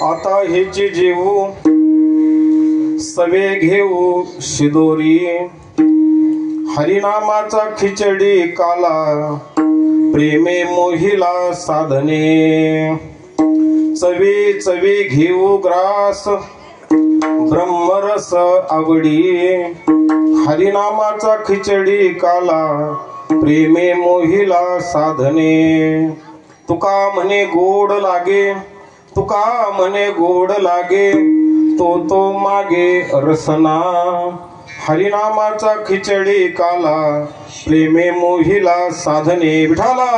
आता हेची जेवू सवे घेऊ शिदोरी हरिनामाचा खिचडी काला प्रेमे मोहिला साधने चवी चवी घेऊ ग्रास ब्रह्मरस आवडी हरिनामाचा खिचडी काला प्रेमे मोहिला साधने तुका म्हणे गोड लागे तुका म्हणे गोड लागे तो मागे रसना हरिनामाचा खिचडी काला प्रेमे मोहिला साधने विठाला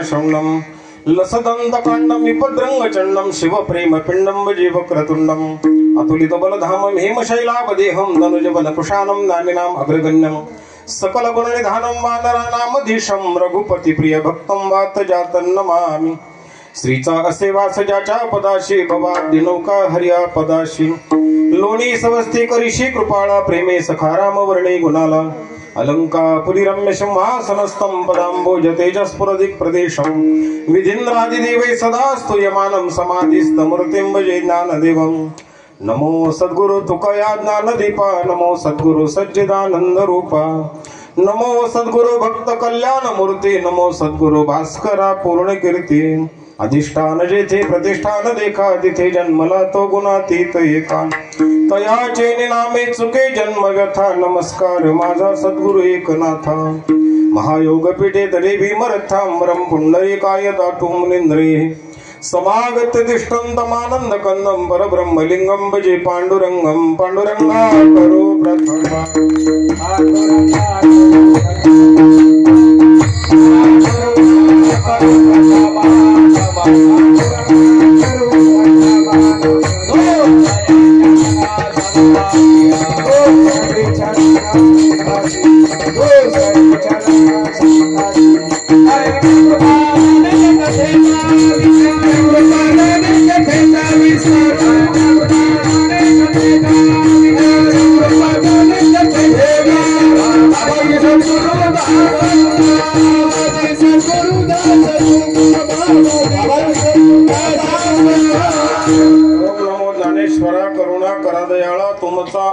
शौनम लसदंत कांडम विपद्रंग चंडम शिव प्रेम पिंडम जीव क्रतुंडम अतुलित बलधामम हेमशैलापदेहम धनुज बल कुशानम नामिनाम अग्रगण्यम सकल गुण निधानम वानरानाम धीशम रघुपति प्रिय भक्तम वात जातन नमामि श्रीचा असे वास ज्याच्या पदाशी भवाब्दी नौका हरिया पदाशी लोणी सवस्थी करिशी कृपाळा प्रेमे सखाराम वर्णे गुणाला अलंकापुरी रम्य सिंहासनस्थं पदांबोज तेजस्फुरदिक् प्रदेशं विधिन्द्रादिदेवै सदा स्तूयमानं समाधिस्थमूर्तिं भजे ज्ञानदेवं नमो सद्गुरु तुकया ज्ञानदीपा नमो सद्गुरु सच्चिदानंद रूपा नमो सद्गुरु भक्त कल्याण मूर्ती नमो सद्गुरु भास्करा पूर्ण कीर्ती अधिष्ठान जेथे प्रतिष्ठान देखा तिथे जन्मला तो गुणातीत एका तयाचे नामे चुके जन्म व्यथा नमस्कार माझा सद्गुरु एकनाथा महायोग पीठे तरे भीमरथांबरम पुंडरीकाय दातु मुनींद्रे समागत तिष्ठन्तमानंद कंदम परब्रह्मलिंगम भजे पांडुरंगम पांडुरंगा करो प्रथमा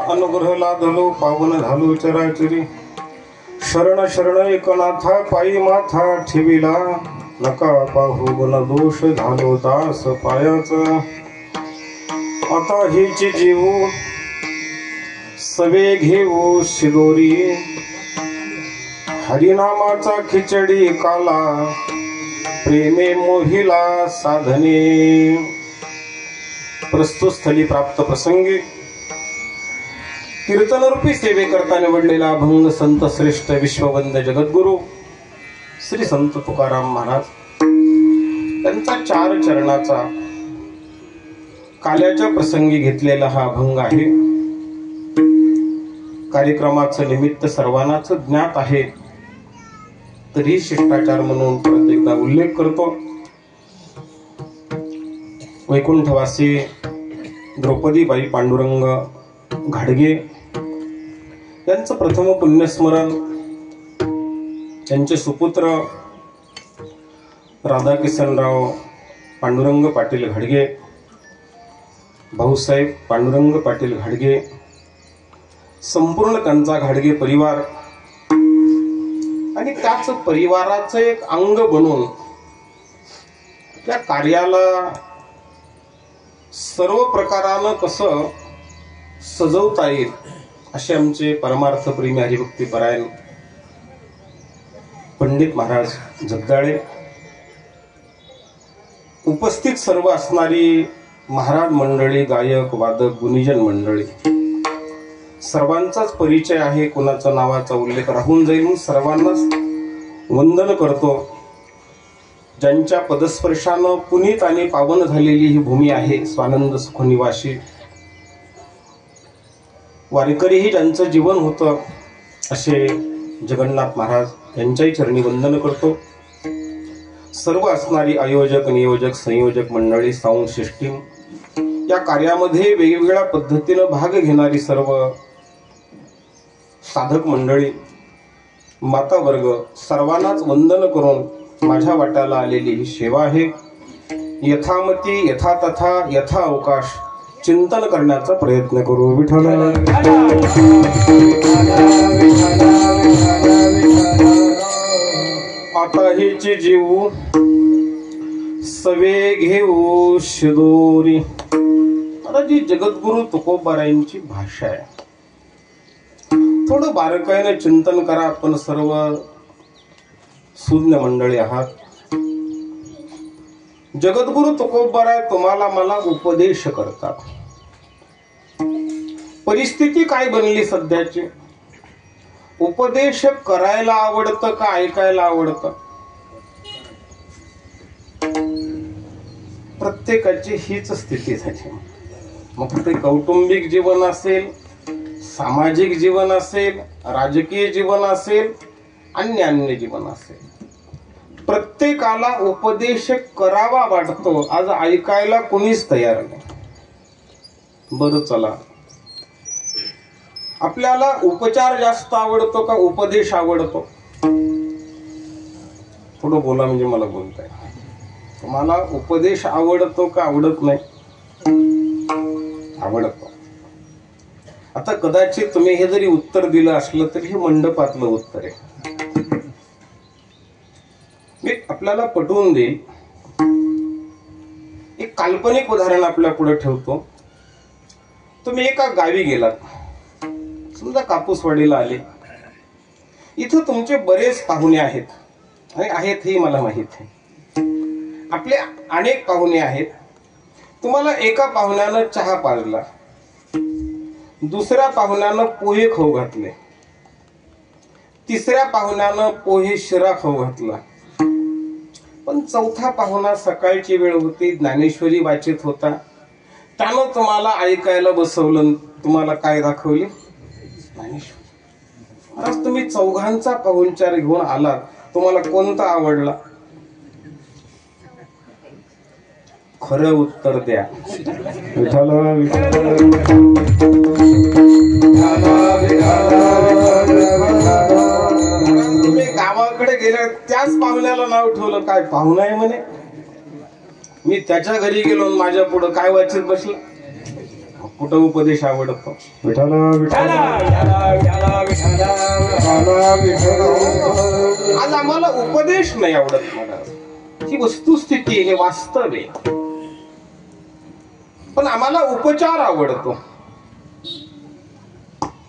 अनुग्रह लादलो पावन झालो चराचरी शरण शरण एकनाथा पायी माथा ठेविला नका पाहू गुण दोष झालो दास पायाच आता हिची जीव सवे घेऊ शिदोरी हरिनामाचा खिचडी काला प्रेमे मोहिला साधने प्रस्तुत स्थली प्राप्त प्रसंगी कीर्तनरूपी सेवे करता निवडलेला अभंग संत श्रेष्ठ विश्ववंद्य जगद्गुरु श्री संत तुकाराम महाराज त्यांचा 4 चरणाचा काल्याच्या प्रसंगी घेतलेला हा अभंग आहे. कार्यक्रमाचं निमित्त सर्वांनाच ज्ञात आहे, तरी शिष्टाचार म्हणून परत एकदा उल्लेख करतो. वैकुंठवासी द्रौपदीबाई पांडुरंग घाडगे यांचं प्रथम पुण्यस्मरण, त्यांचे सुपुत्र राधाकिसनराव पांडुरंग पाटील घाडगे, भाऊसाहेब पांडुरंग पाटील घाडगे, संपूर्ण त्यांचा घाडगे परिवार आणि त्याच परिवाराचं एक अंग बनून त्या कार्याला सर्व प्रकारानं कसं सजवता येईल असे आमचे परमार्थ प्रेमी हरिभक्ती परायण पंडित महाराज जगदाळे, उपस्थित सर्व असणारी महाराज मंडळी, गायक वादक गुणीजन मंडळी, सर्वांचाच परिचय आहे, कोणाचा नावाचा उल्लेख राहून जाईल. सर्वांनाच वंदन करतो. ज्यांच्या पदस्पर्शानं पुनीत आणि पावन झालेली ही भूमी आहे स्वानंद सुखनिवासी, वारकरीही ज्यांचं जीवन होतं असे जगन्नाथ महाराज यांच्याही चरणी वंदन करतो. सर्व असणारी आयोजक, नियोजक, संयोजक मंडळी, साऊंड सिस्टीम, या कार्यामध्ये वेगवेगळ्या पद्धतीनं भाग घेणारी सर्व साधक मंडळी, माता वर्ग, सर्वांनाच वंदन करून माझ्या वाट्याला आलेली ही सेवा आहे. यथामती यथा तथा यथा अवकाश चिंतन करण्याचा प्रयत्न करू. विठ्ठल आता हिची जीव सवे घेऊ शिदोरी. आता जी जगद्गुरु तुकोबारायांची भाषा आहे, थोडं बारकाईने चिंतन करा. आपण सर्व सुज्ञ मंडळी आहात. जगद्गुरु तुकोबाराय तुम्हाला मला उपदेश करतात. परिस्थिती काय बनली सध्याची? उपदेश करायला आवडतं का ऐकायला आवडतं? प्रत्येकाची हीच स्थिती झाली. मग ते कौटुंबिक जीवन असेल, सामाजिक जीवन असेल, राजकीय जीवन असेल, अन्य जीवन असेल, प्रत्येकाला उपदेश करावा वाटतो. आज ऐकायला कोणीच तयार नाही. बरं चला, आपल्याला उपचार जास्त आवडतो का उपदेश आवडतो? थोडं बोला, म्हणजे मला बोलताय. तुम्हाला उपदेश आवडतो का आवडत नाही? आवडतो. आता कदाचित तुम्ही हे जरी उत्तर दिलं असलं तरी हे मंडपातलं उत्तर आहे. मी आपल्याला पटवून देईल. एक काल्पनिक उदाहरण आपल्या पुढे ठेवतो. तुम्ही एका गावी गेलात, समजा कापूसवाडीला आले. इथं तुमचे बरेच पाहुणे आहेत आणि आहेत हे मला माहित आहे. आपले अनेक पाहुणे आहेत. तुम्हाला एका पाहुण्यानं चहा पाजला, दुसऱ्या पाहुण्यानं पोहे खाऊ घातले, तिसऱ्या पाहुण्यानं पोहे शिरा खाऊ घातला, पण चौथा पाहुणा सकाळची वेळ होती, ज्ञानेश्वरी वाचित होता, त्यानं तुम्हाला ऐकायला बसवलं. तुम्हाला काय दाखवले? ज्ञानेश्वरी. आज तुम्ही चौघांचा पाहुणचार घेऊन आलात, तुम्हाला कोणता आवडला? खरं उत्तर द्या. विठ्ठल तुम्ही गावाकडे गेल्या त्याच पाहुण्याला नाव ठेवलं. काय पाहुणा आहे म्हणे? मी त्याच्या घरी गेलो, माझ्या पुढे काय वाचत बसलं? कुठं उपदेश आवडतो? विठ्ठल विठ्ठल आज आम्हाला उपदेश नाही आवडत महाराज, ही वस्तुस्थिती, हे वास्तव आहे. पण आम्हाला उपचार आवडतो.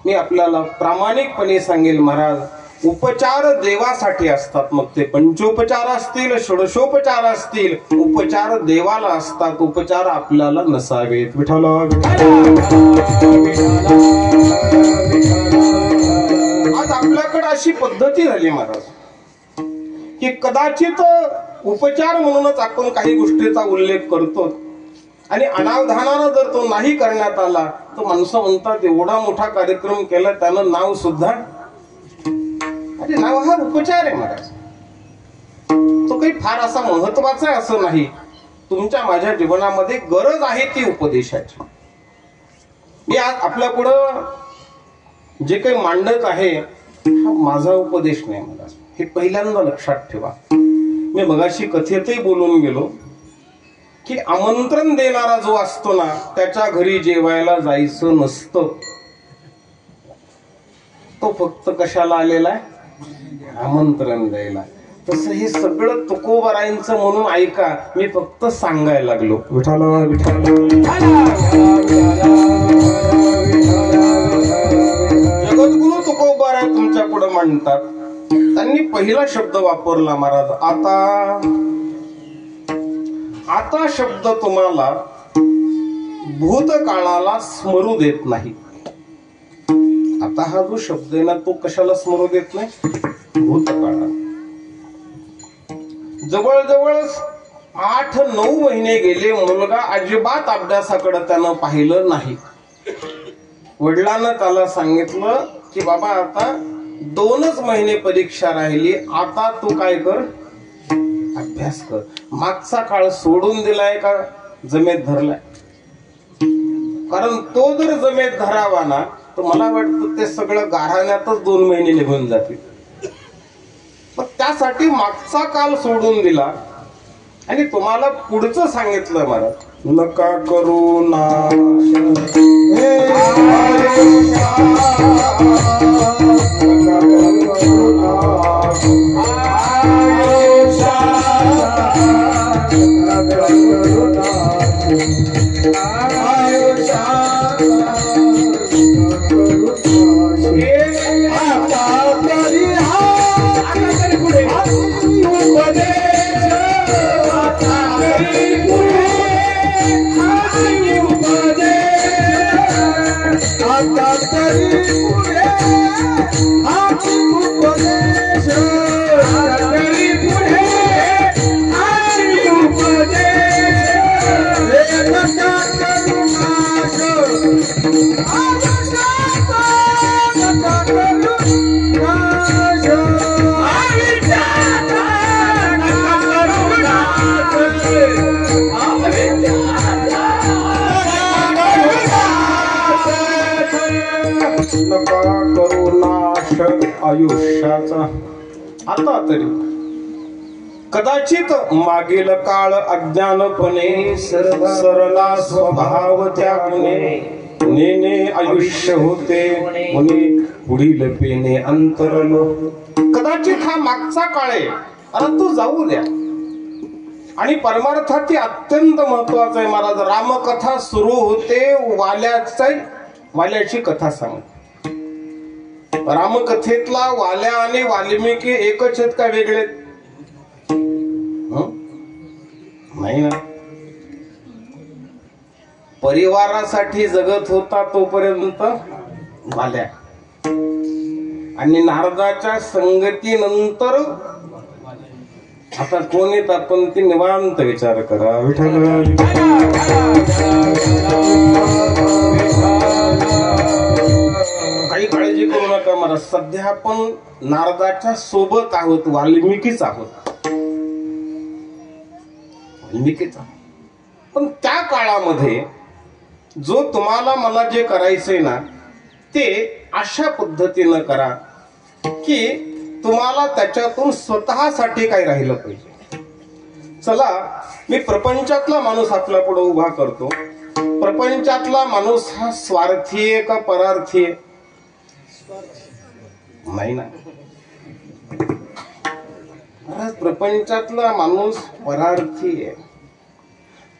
मी आपल्याला प्रामाणिकपणे सांगेल महाराज, उपचार देवासाठी असतात. मग ते पंचोपचार असतील, षोडशोपचार असतील, उपचार देवाला असतात. उपचार आपल्याला नसावेत. विठ्ठल आज आपल्याकडे अशी पद्धती झाली महाराज की कदाचित उपचार म्हणूनच आपण काही गोष्टीचा उल्लेख करतो आणि अनावधानानं जर तो नाही करण्यात आला तर माणसं म्हणतात एवढा मोठा कार्यक्रम केला, त्यानं नाव सुद्धा, अरे नाव हा उपचार आहे महाराज. तो काही फार असा महत्वाचा आहे असं नाही. तुमच्या माझ्या जीवनामध्ये गरज आहे ती उपदेशाची. मी आज आपल्या पुढं जे काही मांडत आहे हा माझा उपदेश नाही महाराज, हे पहिल्यांदा लक्षात ठेवा. मी मगाशी कथेतही बोलून गेलो की आमंत्रण देणारा जो असतो ना त्याच्या घरी जेवायला जायचं नसतं. तो फक्त कशाला आलेला आहे? आमंत्रण द्यायला. तसं हे सगळं तुकोबारायांचं म्हणून ऐका, मी फक्त सांगायला लागलो. विठ्ठल विठ्ठल जगद्गुरु तुकोबाराय तुमच्या पुढे मांडतात. त्यांनी पहिला शब्द वापरला महाराज, आता शब्द तुम्हाला भूतकाळाला स्मरू देत नाही. आता हा जो शब्द आहे ना तो कशाला स्मरू देत नाही? भूतकाळाला. जवळजवळ 8-9 महिने गेले, मुलगा अजिबात अभ्यासाकडे त्यानं पाहिलं नाही. वडिलांना त्याला सांगितलं की बाबा आता 2च महिने परीक्षा राहिली, आता तू काय कर, अभ्यास कर. मागचा काळ सोडून दिलाय का जमेत धरलाय? कारण तो जर जमेत धरावा ना तर मला वाटतं ते सगळं गाऱ्हाण्यातच 2 महिने निघून जातील. पण त्यासाठी मागचा काल सोडून दिला आणि तुम्हाला पुढचं सांगितलं महाराज, नका करू नाश आयुष्याचा. आता तरी कदाचित मागील काळ अज्ञानपणे सरला स्वभाव त्यागणे नेने आयुष्य होते मुनी पुढील पेने अंतरलो. कदाचित हा मागचा काळ आहे, परंतु जाऊ द्या. आणि परमार्थाची अत्यंत महत्वाचं आहे महाराज. रामकथा सुरू होते वाल्याची कथा सांग. रामकथेतला वाल्या आणि वाल्मिकी एकच आहेत का वेगळे? नाही ना. परिवारासाठी जगत होता तोपर्यंत वाल्या, आणि नारदाच्या संगतीनंतर आता कोण येत आपण ती निवांत विचार करा. विठ्ठल काही काळजी करू नका महाराज. सध्या आपण नारदाच्या सोबत आहोत, वाल्मिकीच आहोत. पण त्या काळामध्ये जो तुम्हाला मला जे करायचंय ना ते अशा पद्धतीनं करा की तुम्हाला त्याच्यातून स्वतःसाठी काही राहिलं पाहिजे. चला, मी प्रपंचातला माणूस आपल्या पुढे उभा करतो. प्रपंचातला माणूस हा स्वार्थी आहे का परार्थी आहे? नाही ना. प्रपंचातला माणूस परार्थी आहे.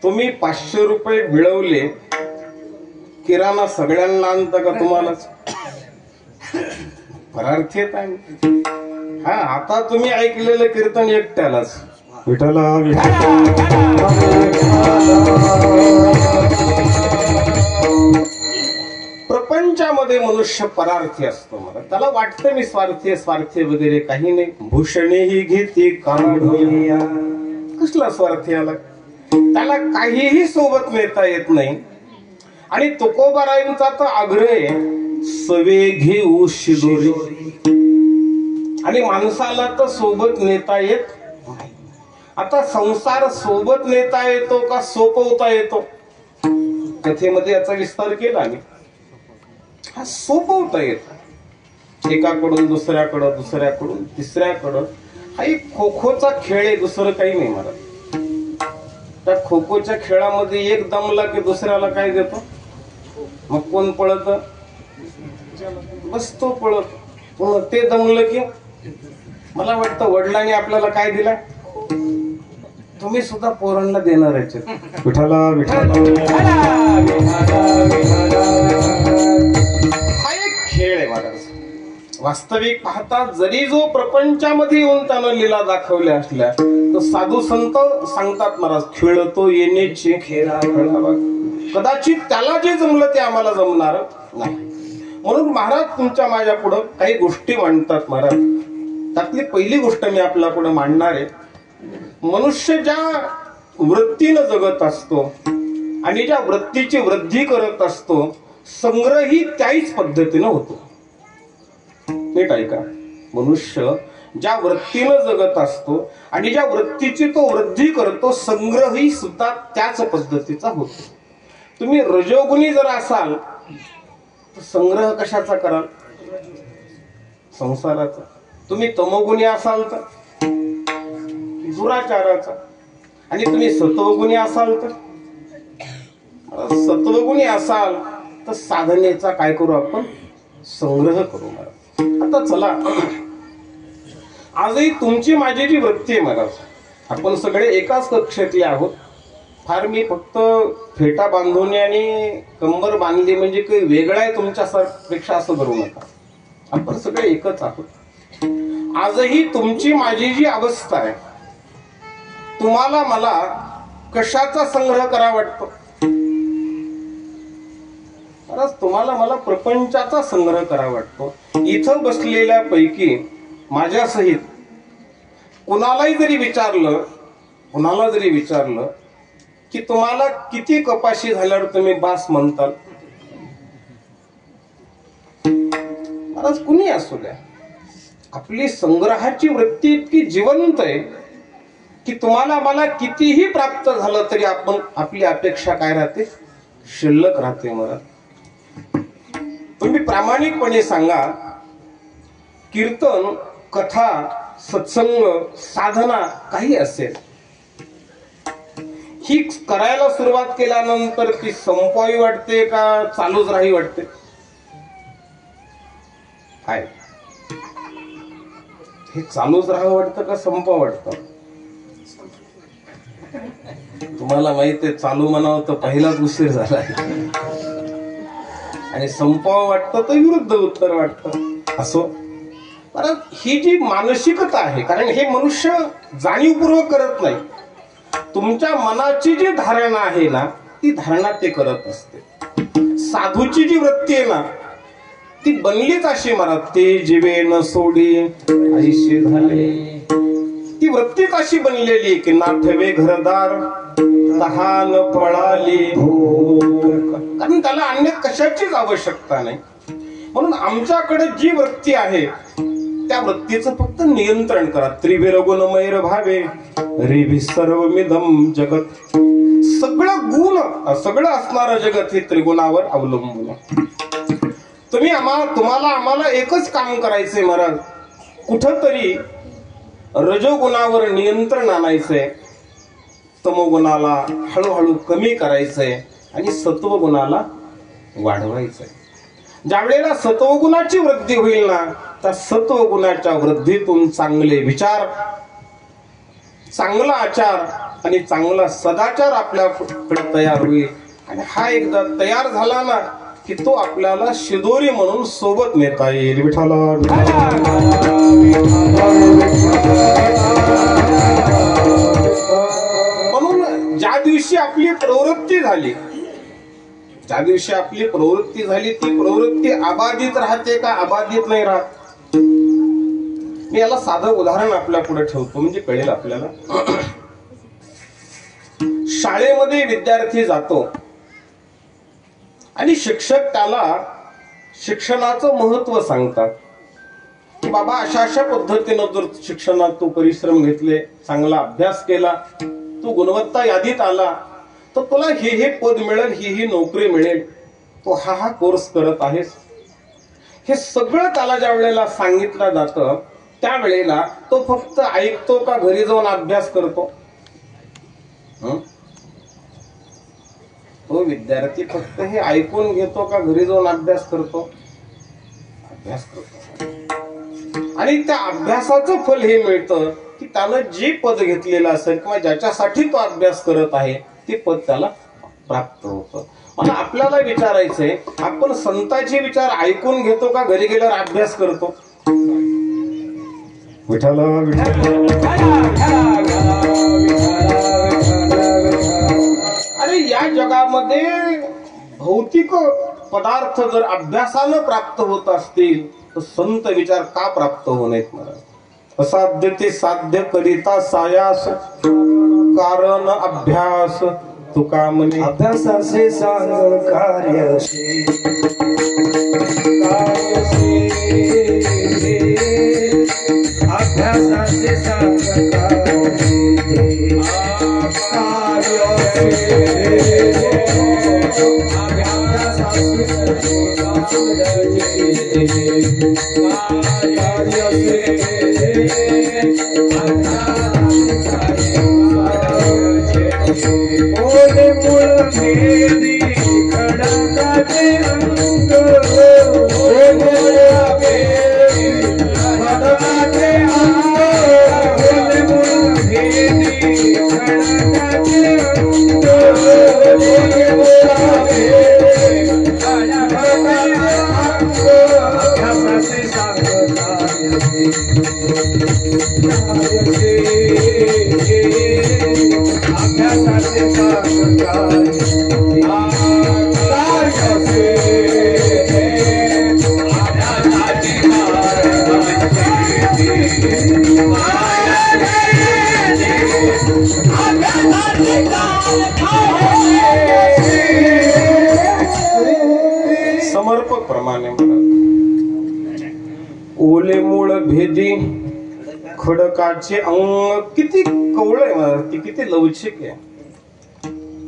तुम्ही 500 रुपये मिळवले, किराणा सगळ्यांना आणता का तुम्हालाच? परार्थी आहे. हा, आता तुम्ही ऐकलेलं कीर्तन एकट्यालाच. विठ्ठला प्रपंचामध्ये मनुष्य परार्थी असतो. मला त्याला वाटतं मी स्वार्थी वगैरे काही नाही. भूषणे ही घेते काढूया. कसला स्वार्थी आला? त्याला काहीही सोबत नेता येत नाही. आणि तुकोबारायांचा तर आग्रह आहे, सवे घेऊ शिदोरी. आणि माणसाला तर सोबत नेता येत नाही. आता संसार सोबत नेता येतो का सोपवता येतो? कथेमध्ये याचा विस्तार केला नाही. हा सोपवता येतो. एकाकडून दुसऱ्याकडं, दुसऱ्याकडून तिसऱ्याकडं. हा एक खो-खोचा खेळ आहे, दुसरं काही नाही. मला त्या खो-खोच्या खेळामध्ये एक दमला की दुसऱ्याला काय देतो? मग कोण पळत? बस तो पळत. पुन्हा ते दमलं की मला वाटतं वडिलांनी आपल्याला काय दिला? तुम्ही सुद्धा पोरांना देणार आहे. विठ्ठला हा एक खेळ आहे महाराज. वास्तविक पाहता जरी जो प्रपंचामध्ये येऊन त्यानं लीला दाखवल्या असल्या तर साधू संत सांगतात महाराज, खेळतो येण्याची खेळा. कदाचित त्याला जे जमलं ते आम्हाला जमणार नाही. म्हणून महाराज तुमच्या माझ्या पुढं काही गोष्टी मांडतात महाराज. त्यातली पहिली गोष्ट मी आपल्या पुढे मांडणार आहे. मनुष्य ज्या वृत्तीनं जगत असतो आणि ज्या वृत्तीची वृद्धी करत असतो, संग्रही त्याच पद्धतीनं होतो. नीट ऐका. मनुष्य ज्या वृत्तीनं जगत असतो आणि ज्या वृत्तीची तो वृद्धी करतो, संग्रही सुद्धा त्याच पद्धतीचा होतो. तुम्ही रजोगुणी जर असाल तर संग्रह कशाचा कराल? संसाराचा. तुम्ही तमोगुणी असाल तर दुराचाराचा. आणि तुम्ही सत्वगुणी असाल तर सत्वगुणी असाल तर साधनेचा काय करू आपण? संग्रह करू महाराज. आता चला, आजही तुमची माझी जी वृत्ती आहे महाराज, आपण सगळे एकाच कक्षेतले आहोत. फार मी फक्त फेटा बांधून आणि कंबर बांधली म्हणजे काही वेगळा आहे तुमच्यापेक्षा असं करू नका. आपण सगळे एकच आहोत. आजही तुमची माझी जी अवस्था आहे, तुम्हाला मला कशाचा संग्रह करा वाटतो? तुम्हाला मला प्रपंचाचा संग्रह करा वाटतो. इथं बसलेल्या पैकी माझ्या सहित कुणाला जरी विचारलं की तुम्हाला किती कपाशी झाल्यावर तुम्ही बास म्हणताल? महाराज कुणी असू द्या, आपली संग्रहाची वृत्ती इतकी जिवंत आहे की तुम्हाला मला कितीही प्राप्त झालं तरी आपली अपेक्षा काय राहते? शिल्लक राहते. मला तुम्ही प्रामाणिकपणे सांगा, कीर्तन, कथा, सत्संग, साधना काही असेल, ही करायला सुरुवात केल्यानंतर ती संपवावी वाटते का चालूच राही वाटते? काय हे चालूच राहावं वाटतं का संपवावं वाटतं? तुम्हाला माहित आहे, चालू म्हणावं तर पहिलाच उशीर झाला आणि संपवावं वाटतं तर विरुद्ध उत्तर वाटतं. असो, परत ही जी मानसिकता आहे, कारण हे मनुष्य जाणीवपूर्वक करत नाही. तुमच्या मनाची जी धारणा आहे ना, ती धारणा ते करत असते. साधूची जी वृत्ती आहे ना, ती बनलीच अशी महाराज, ते जीवे न सोडी आईशी झाले. ती वृत्तीच अशी बनलेली की ना ठेवे घरदार तहान पळाली, कारण त्याला अन्य कशाचीच आवश्यकता नाही. म्हणून आमच्याकडे जी वृत्ती आहे त्या वृत्तीचं फक्त नियंत्रण करा. त्रिविर गुणमय भावे रेभी सर्वमिदम जगत. सगळं गुण, सगळं असणारं जगत हे त्रिगुणावर अवलंबून आहे. तुम्हाला आम्हाला एकच काम करायचंय महाराज, कुठंतरी रजोगुणावर नियंत्रण आणायचंय, तमोगुणाला हळूहळू कमी करायचंय आणि सत्वगुणाला वाढवायचं आहे. ज्या वेळेला सत्वगुणाची वृद्धी होईल ना, त्या सत्वगुणाच्या वृद्धीतून चांगले विचार, चांगला आचार आणि चांगला सदाचार आपल्याकडे तयार होईल. आणि हा एकदा तयार झाला ना की तो आपल्याला शिदोरी म्हणून सोबत नेता येईल. विठ्ठल म्हणून ज्या दिवशी आपली प्रवृत्ती झाली, ज्या दिवशी आपली प्रवृत्ती झाली, ती प्रवृत्ती अबाधित राहते का अबाधित नाही राहत? मी याला साधं उदाहरण आपल्या पुढे ठेवतो म्हणजे कळेल आपल्याला. शाळेमध्ये विद्यार्थी जातो आणि शिक्षक त्याला शिक्षणाचं महत्व सांगतात की बाबा अशा अशा पद्धतीनं जर शिक्षणात तू परिश्रम घेतले, चांगला अभ्यास केला, तू गुणवत्ता यादीत आला तर तुला हे पद मिळेल, ही नोकरी मिळेल, तो हा कोर्स करत आहेस. हे सगळं त्याला ज्या वेळेला सांगितलं जातं त्यावेळेला तो फक्त ऐकतो का घरी जाऊन अभ्यास करतो? तो विद्यार्थी फक्त हे ऐकून घेतो का घरी जाऊन अभ्यास करतो? अभ्यास करतो. आणि त्या अभ्यासाचं फल हे मिळतं की त्यानं जे पद घेतलेलं असेल किंवा ज्याच्यासाठी तो अभ्यास करत आहे ते पद त्याला प्राप्त होतं. मला आपल्याला विचारायचंय, आपण संतांचे विचार ऐकून घेतो का घरी गेल्यावर अभ्यास करतो? विठ्ठल अरे या जगामध्ये भौतिक पदार्थ जर अभ्यासानं प्राप्त होत असतील तर संत विचार का प्राप्त होऊ नयेत? मला असाध्य ते साध्य करिता सायास कारण अभ्यास तुका म्हणे. अभ्यासाचे सांग कार्यसे अभ्यासाचे सांग समर्पक प्रमाणे ओले मूळ भेदी खडकाचे अंग. किती कवळ आहे, किती लवचिक आहे,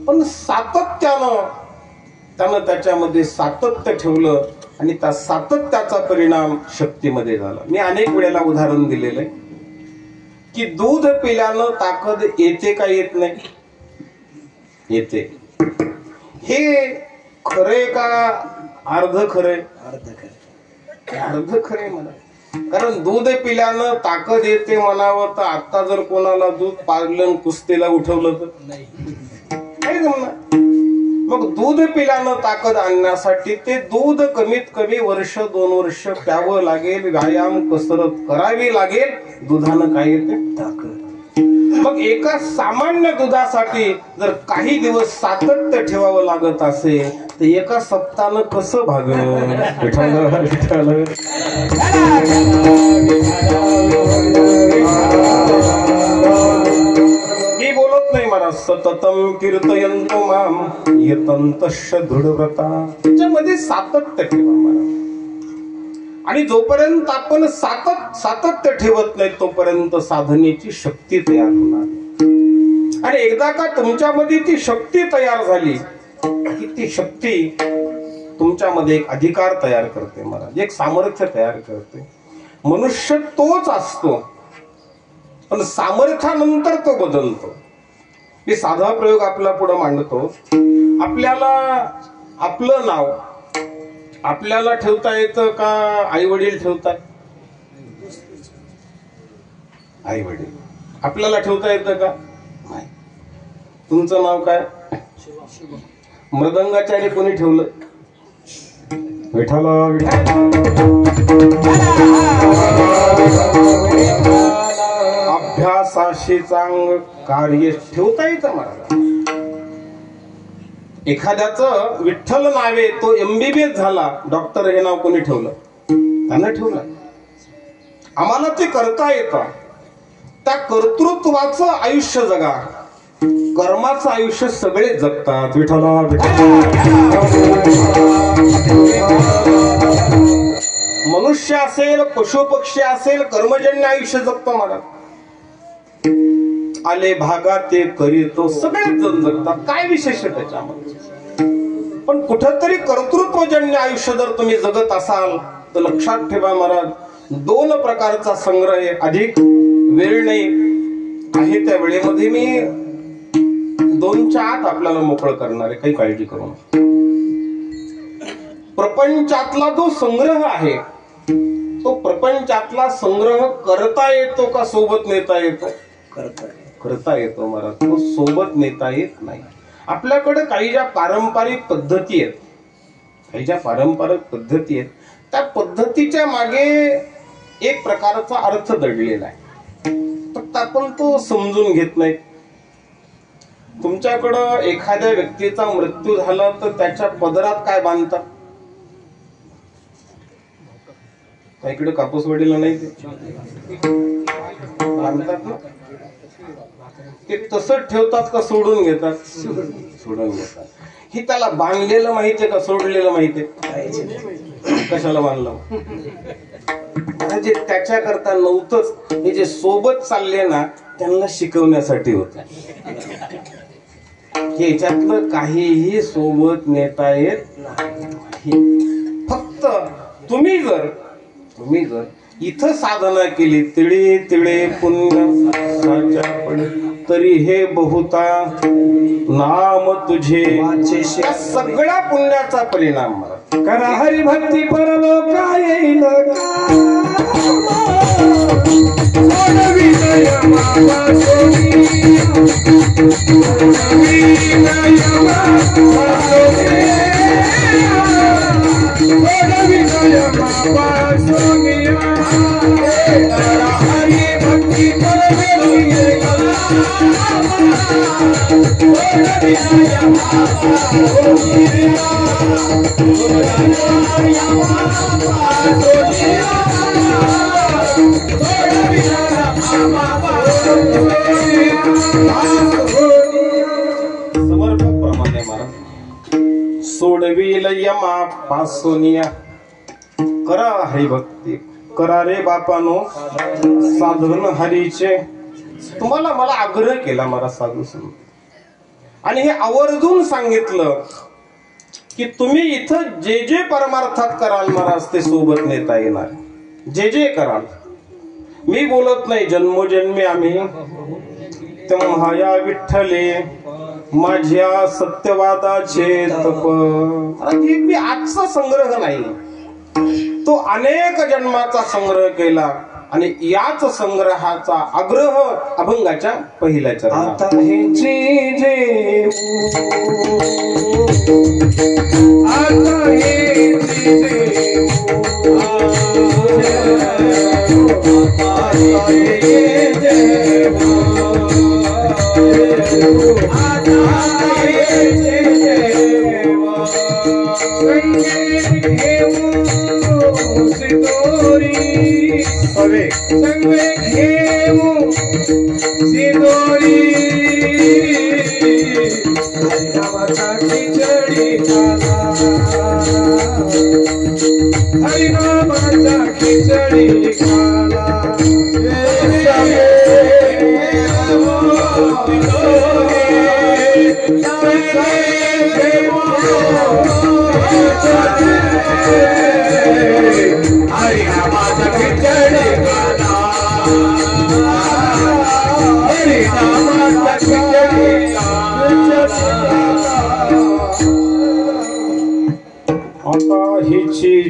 पण सातत्यानं त्यानं त्याच्यामध्ये सातत्य ठेवलं आणि त्या सातत्याचा परिणाम शक्तीमध्ये झाला. मी अनेक वेळेला उदाहरण दिलेलं आहे की दूध पिल्यानं ताकद येते का येत नाही? येते. हे खरे का अर्ध खरे? अर्ध खरे म्हणा. कारण दूध पिल्यानं ताकद येते म्हणावं तर आता जर कोणाला दूध पाजलं कुस्तीला उठवलं तर नाही जमणार. मग दूध पिल्यानं ताकद आणण्यासाठी ते दूध कमीत कमी वर्ष 2 वर्ष प्यावं लागेल, व्यायाम कसरत करावी लागेल. दुधानं काय येते? ताकद. मग एका सामान्य दुधासाठी जर काही दिवस सातत्य ठेवावं लागत असेल तर एका सप्ताहानं कसं भागलं? मी बोलत नाही मला सततम कीर्तयन्तो माम यतन्तश्च दृढव्रता. त्याच्यामध्ये सातत्य ठेवा मला. आणि जोपर्यंत आपण सातत्य ठेवत नाही तोपर्यंत साधनेची शक्ती तयार होणार. आणि एकदा का तुमच्यामध्ये ती शक्ती तयार झाली की ती शक्ती तुमच्यामध्ये एक अधिकार तयार करते, महाराज, एक सामर्थ्य तयार करते. मनुष्य तोच असतो पण सामर्थ्यानंतर तो बदलतो. मी साधा प्रयोग आपला पुढे मांडतो. आपल्याला आपलं नाव आपल्याला ठेवता येतं का आई वडील ठेवतात? आई वडील आपल्याला ठेवता येतं का? नाही. तुमचं नाव काय? मृदंगाचार्य कोणी ठेवलं? विठ्ठल अभ्यासाशी चांग कार्य ठेवता येतं मला. एखाद्याचं विठ्ठल नावे तो MBBS झाला, डॉक्टर हे नाव कोणी ठेवलं? त्यानं ठेवलं. आम्हाला ते करता येतं. त्या कर्तृत्वाचं आयुष्य जगा, कर्माचं आयुष्य सगळे जगतात. विठ्ठला मनुष्य असेल, पशु पक्षी असेल, कर्मजन्य आयुष्य जगतो महाराज. आले भागात ते करीतो, सगळेच जण जगतात. काय विशेष आहे त्याच्यामध्ये? पण कुठंतरी कर्तृत्वजन्य आयुष्य जर तुम्ही जगत असाल तर लक्षात ठेवा महाराज, 2 प्रकारचा संग्रह आहे. अधिक वेळ नाही आहे, त्या वेळेमध्ये मी 2च्या आत आपल्याला मोकळं करणार आहे, काही काळजी करू नका. प्रपंचातला जो संग्रह आहे तो प्रपंचातला संग्रह करता येतो का सोबत नेता येतो? करता येतो महाराज, तो सोबत नेता येत नाही. आपल्याकडे काही ज्या पारंपरिक पद्धती आहेत, त्या पद्धतीच्या मागे एक प्रकारचा अर्थ दडलेला आहे, फक्त आपण तो समजून घेत नाही. तुमच्याकडं एखाद्या व्यक्तीचा मृत्यू झाला तर त्याच्या पदरात काय बांधतात? इकडे कापूस वडील नाही ते बांधतात ना, ते तसंच ठेवतात का सोडून घेतात? सोडून घेतात. ही त्याला बांधलेलं माहितीये का सोडलेलं माहितीये? कशाला बांधलं? म्हणजे त्याच्या करता नव्हतंच. हे जे सोबत चालले ना त्यांना शिकवण्यासाठी होत. याच्यातलं काहीही सोबत नेता येत नाही. फक्त तुम्ही जर इथं साधना केली, तिळे तिळे पुण्य तरी हे बहुता नाम तुझे, या सगळ्या पुण्याचा परिणाम मला करा हरिभक्ती परलोका येईल समर्पप्रमाणे मला सोडविल यमा पासोनिया. करा हरिभक्ती, करा रे बापानो साधन हरीचे. तुम्हाला मला आग्रह केला मला साधू संत, आणि हे आवर्जून सांगितलं की तुम्ही इथं जे जे परमार्थात कराल महाराज ते सोबत नेता येणार. जे जे कराल, मी बोलत नाही जन्मोजन्मी आम्ही तेव्हा या विठ्ठले माझ्या सत्यवादाचे तप. मी आजचा संग्रह नाही, तो अनेक जन्माचा संग्रह केला, आणि याच संग्रहाचा आग्रह अभंगाच्या पहिल्या चरणात. आता हे जे आता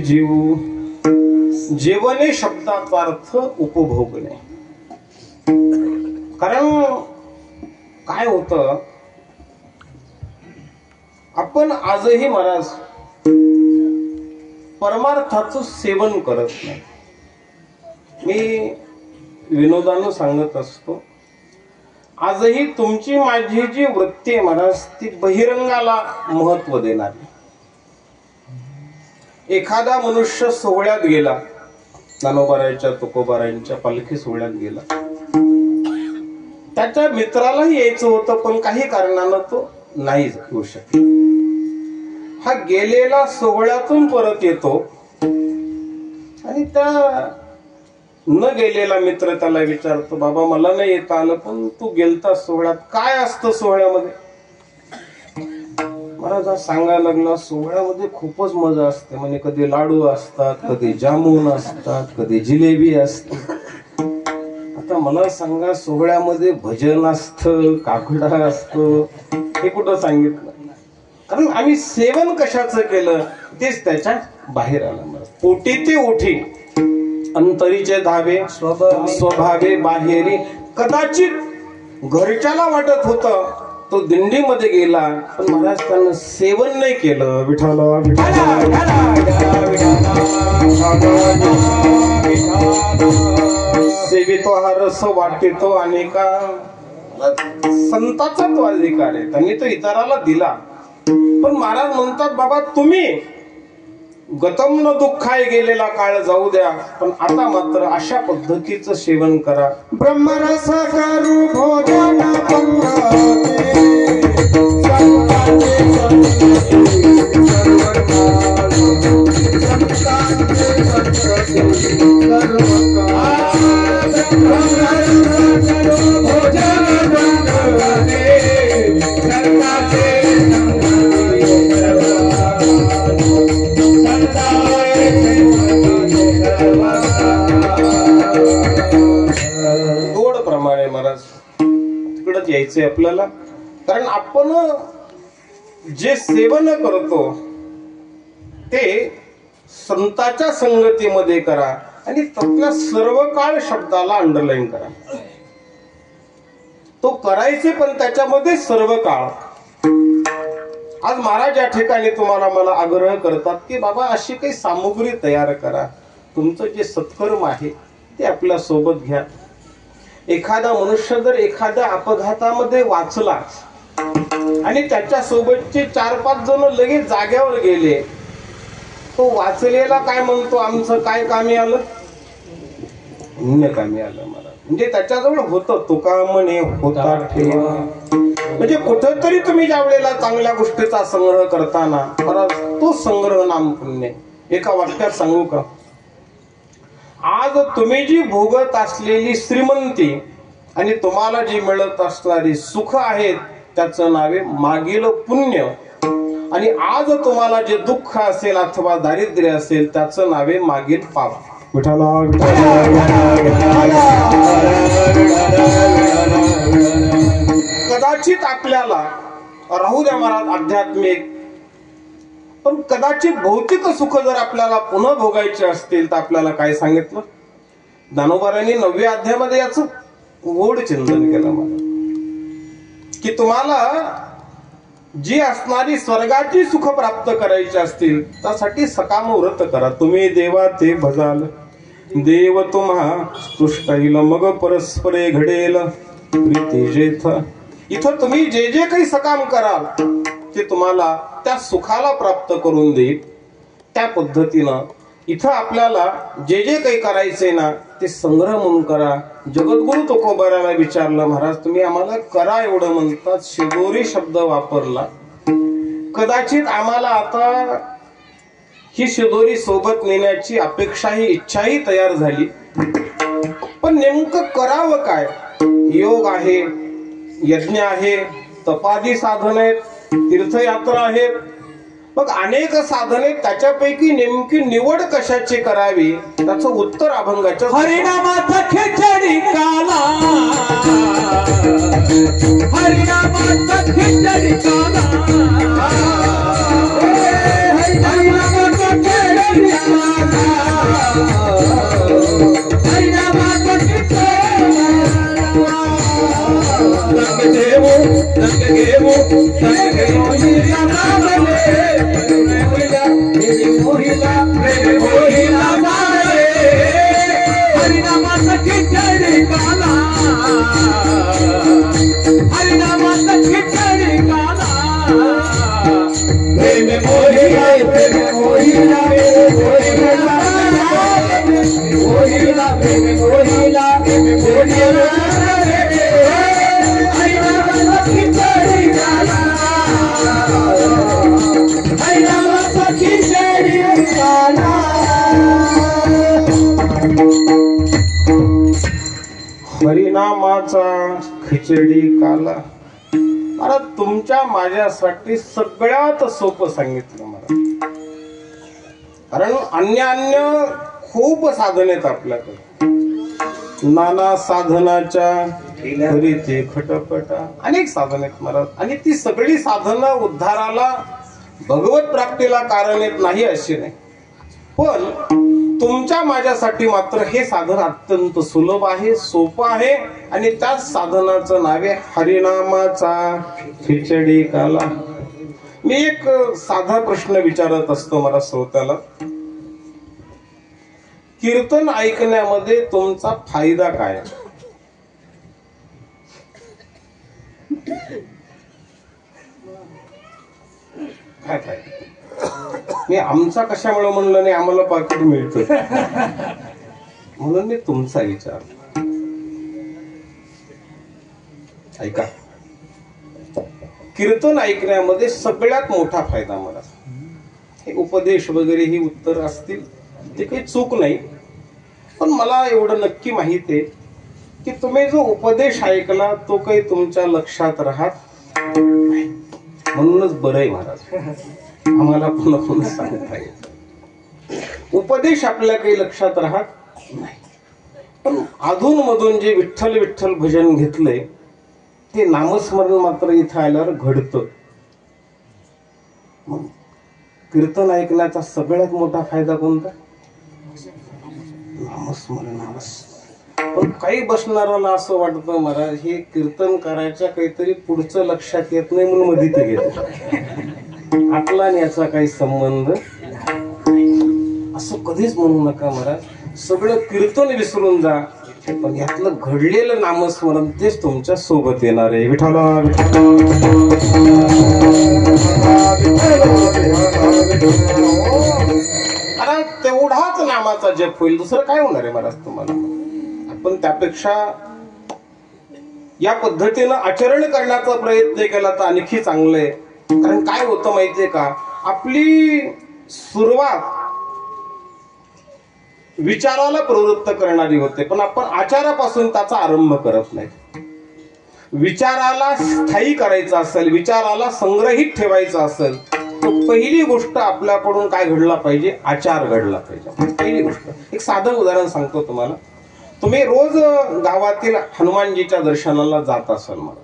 जीव. जेवणे शब्दाचा अर्थ उपभोगणे. कारण काय होतं, आपण आजही महाराज परमार्थाचं सेवन करत नाही. मी विनोदानं सांगत असतो, आजही तुमची माझी जी वृत्ती आहे महाराज ती बहिरंगाला महत्व देणारी. एखादा मनुष्य सोहळ्यात गेला, ज्ञानोबारायांच्या तुकोबारायांच्या पालखी सोहळ्यात गेला, त्याच्या मित्रालाही यायचं होतं पण काही कारणानं तो नाही येऊ शकला. हा गेलेला सोहळ्यातून परत येतो आणि त्या न गेलेला मित्र त्याला विचारतो, बाबा मला नाही येता आलं पण तू गेलता सोहळ्यात, काय असतं सोहळ्यामध्ये? महाराज सांगायला लागला, सोहळ्यामध्ये खूपच मजा असते म्हणजे कधी लाडू असतात, कधी जामून असतात, कधी जिलेबी असते. आता मला सांगा, सोहळ्यामध्ये भजन असतं, काकडा असतं, हे कुठं सांगितलं? कारण आम्ही सेवन कशाचं केलं तेच त्याच्या बाहेर आलं. पोटी ते ओठी अंतरीचे धावे स्वभावे बाहेरी. कदाचित घरच्याला वाटत होतं तो दिंडीमध्ये गेला पण महाराज त्यानं सेवन नाही केलं. विठाला सेवितो हा रस वाटितो अनेका. संताचा तो अधिकार आहे, त्यांनी तो इतराला दिला. पण महाराज म्हणतात, बाबा तुम्ही गतम न दुःखाय गेलेला काळ जाऊ द्या, पण आता मात्र अशा पद्धतीचं सेवन करा. ब्रह्मरस करू भोजन गोड प्रमाणे महाराज तिकडच यायचंय आपल्याला. कारण आपण जे सेवन करतो ते संताच्या संगतीमध्ये करा आणि त्यातल्या सर्व काळ शब्दाला अंडरलाईन करा. तो करायचे पण त्याच्यामध्ये सर्व काळ. आज महाराज या ठिकाणी तुम्हाला मला आग्रह करतात की बाबा अशी काही सामुग्री तयार करा, तुमचं जे सत्कर्म आहे ते आपल्या सोबत घ्या. एखादा मनुष्य जर एखाद्या अपघातामध्ये वाचला आणि त्याच्या सोबतचे 4-5 जण लगेच जाग्यावर गेले, तो वाचलेला काय म्हणतो, आमचं काय कामी आलं? पुण्य कामी आलं मला. म्हणजे त्याच्याजवळ होतं, तुका म्हणे होता ठेवा. म्हणजे कुठेतरी तुम्ही ज्या वेळेला चांगल्या गोष्टीचा संग्रह करताना तो संग्रह नाम पुण्य. एका वाक्यात सांगू का, आज तुम्ही जी भोगत असलेली श्रीमंती आणि तुम्हाला जी मिळत असणारी सुख आहेत त्याचं नावे मागील पुण्य. आणि आज तुम्हाला जे दुःख असेल अथवा दारिद्र्य असेल त्याचं नावे मागील पाप. कदाचित आपल्याला राहू द्या महाराज आध्यात्मिक, पण कदाचित भौतिक सुख जर आपल्याला पुन्हा भोगायचे असतील तर आपल्याला काय सांगितलं? ज्ञानोबारांनी 9व्या अध्यायामध्ये याचं गोड चिंतन केलं मला, की तुम्हाला जी असणारी स्वर्गाची सुख प्राप्त करायची असतील त्यासाठी सकाम व्रत करा. तुम्ही देवा ते भजाल, देव तुम्हा तुष्टाईल, मग परस्परे घडेल प्रीती जेथ. इथं तुम्ही जे जे काही सकाम कराल ते तुम्हाला त्या सुखाला प्राप्त करून देईल. त्या पद्धतीनं इथं आपल्याला जे जे काही करायचंय ना ते संग्रह म्हणून करा. जगद्गुरु तुकोबाराला विचारलं, महाराज तुम्ही आम्हाला करा एवढं म्हणतात, शिदोरी शब्द वापरला. कदाचित आम्हाला आता ही शिदोरी सोबत नेण्याची अपेक्षाही इच्छाही तयार झाली, पण नेमकं करावं काय? योग आहे, यज्ञ आहे, तपादी साधन आहेत, तीर्थयात्रा आहेत, मग अनेक साधने. त्याच्यापैकी नेमकी निवड कशाची करावी त्याचं उत्तर अभंगाच्या हरिनामाचा खिचडी काला, हरिनामाचा खिचडी काला, हरिनामाचा खिचडी काला. खिचडी काला हरिनामाचा खिचडी काला प्रेम मोहिला प्रेम मोहिला मोहिला प्रेम मोहिला हरिनामाचा खिचडी काला हरिनामाचा खिचडी काला हरिनामाचा खिचडी काला. अरे तुमच्या माझ्यासाठी सगळ्यात सोपं सांगितलं मला. कारण अन्य खूप साधन आहेत आपल्याकडे. नाना साधनाच्या घरीचे खटपटा अनेक साधन आहेत महाराज. आणि ती सगळी साधनं उद्धाराला भगवत प्राप्तीला कारण येत नाही अशी नाही. पण तुमच्या माझ्यासाठी मात्र हे साधन अत्यंत सुलभ आहे, सोपं आहे. आणि त्याच साधनाचं नाव आहे हरिनामाचा खिचडी काला. मी एक साधा प्रश्न विचारत असतो मला श्रोत्याला. कीर्तन ऐकण्यामध्ये तुमचा फायदा काय? काय फायदा? मी आमचा कशामुळे म्हणलं नाही, आम्हाला पाकिट मिळतं म्हणून मी तुमचा विचार. ऐका, कीर्तन ऐकण्यामध्ये सगळ्यात मोठा फायदा मला हे उपदेश वगैरे ही उत्तर असतील ते काही चूक नाही. पण मला एवढं नक्की माहित आहे की तुम्ही जो उपदेश ऐकला तो काही तुमच्या लक्षात राहत नाही. म्हणूनच बरं आहे महाराज, आम्हाला पुन्हा पुन्हा सांगता येत. उपदेश आपल्या काही लक्षात राहत नाही, पण अधून मधून जे विठ्ठल विठ्ठल भजन घेतलंय ते नामस्मरण मात्र इथं आल्यावर घडतं. मग कीर्तन ऐकण्याचा सगळ्यात मोठा फायदा कोणता? नामस्मरण. पण काही बसणाऱ्याला असं वाटतं महाराज हे कीर्तन करायच्या काहीतरी पुढचं लक्षात येत नाही म्हणून मध्ये ते घेतो. आपला आणि याचा काही संबंध असं कधीच म्हणू नका महाराज. सगळं कीर्तन विसरून जा, पण यातलं घडलेलं नामस्मरण तेच तुमच्या सोबत येणार आहे. विठ्ठला अरे तेवढाच नामाचा जप होईल, दुसरं काय होणार आहे महाराज तुम्हाला. आपण त्यापेक्षा या पद्धतीनं आचरण करण्याचा प्रयत्न केला तर आणखी चांगलं आहे. कारण काय होतं माहितीये का, आपली सुरुवात विचाराला प्रवृत्त करणारी होते, पण आपण आचारापासून त्याचा आरंभ करत नाही. विचाराला स्थायी करायचा असेल, विचाराला संग्रहित ठेवायचा असेल तर पहिली गोष्ट आपल्याकडून काय घडला पाहिजे? आचार घडला पाहिजे. पहिली गोष्ट एक साधं उदाहरण सांगतो तुम्हाला. तुम्ही रोज गावातील हनुमानजीच्या दर्शनाला जात असाल, मला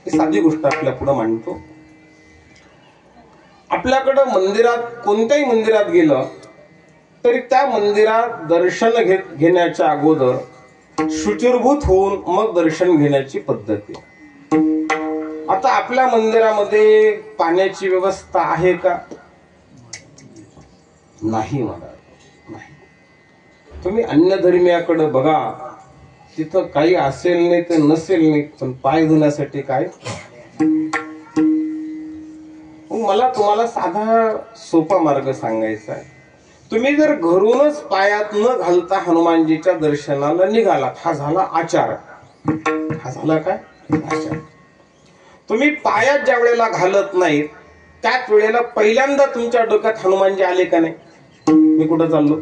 ही साधी गोष्ट आपल्या पुढे मांडतो. आपल्याकडं मंदिरात, कोणत्याही मंदिरात गेलं तरी त्या मंदिरात दर्शन घेण्याच्या अगोदर शुचिर्भूत होऊन मग दर्शन घेण्याची पद्धत आहे. आता आपल्या मंदिरामध्ये पाण्याची व्यवस्था आहे का? नाही महाराज, नाही. तुम्ही अन्य धर्मीयाकडे बघा, तिथं काही असेल नाही तर नसेल नाही, पण पाय धुण्यासाठी काय. मला तुम्हाला साधा सोपा मार्ग सांगायचा आहे. तुम्ही जर घरूनच पायात न घालता हनुमानजीच्या दर्शनाला निघालात, हा झाला आचार. हा झाला काय? आचार. तुम्ही पायात ज्या वेळेला घालत नाही त्याच वेळेला पहिल्यांदा तुमच्या डोक्यात हनुमानजी आले का नाही? मी कुठं चाललो?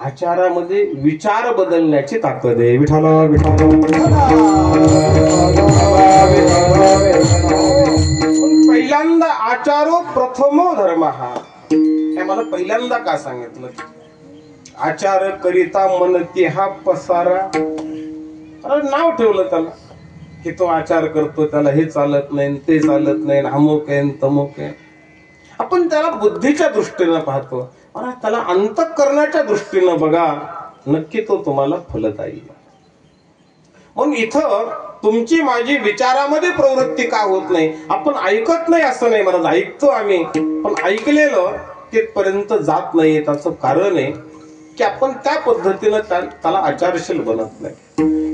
आचारामध्ये विचार बदलण्याची ताकद आहे. विठ्ठला पहिल्यांदा आचारो प्रथमो धर्म. हा मला पहिल्यांदा का सांगितलं? आचार करिता मनती हा पसारा. अरे नाव ठेवलं त्याला की तो आचार करतो, त्याला हे चालत नाही, ते चालत नाही, अमुक आहे तमुक आहे. आपण त्याला बुद्धीच्या दृष्टीनं पाहतो. अरे त्याला अंतःकरणाच्या दृष्टीनं बघा, नक्की तो तुम्हाला फलदायी. म्हणून इथं तुमची माझी विचारामध्ये प्रवृत्ती का होत नाही? आपण ऐकत नाही असं नाही महाराज, ऐकतो आम्ही, पण ऐकलेलं तिथपर्यंत जात नाही. त्याचं कारण आहे की आपण त्या पद्धतीनं त्याला आचारशील बनत नाही.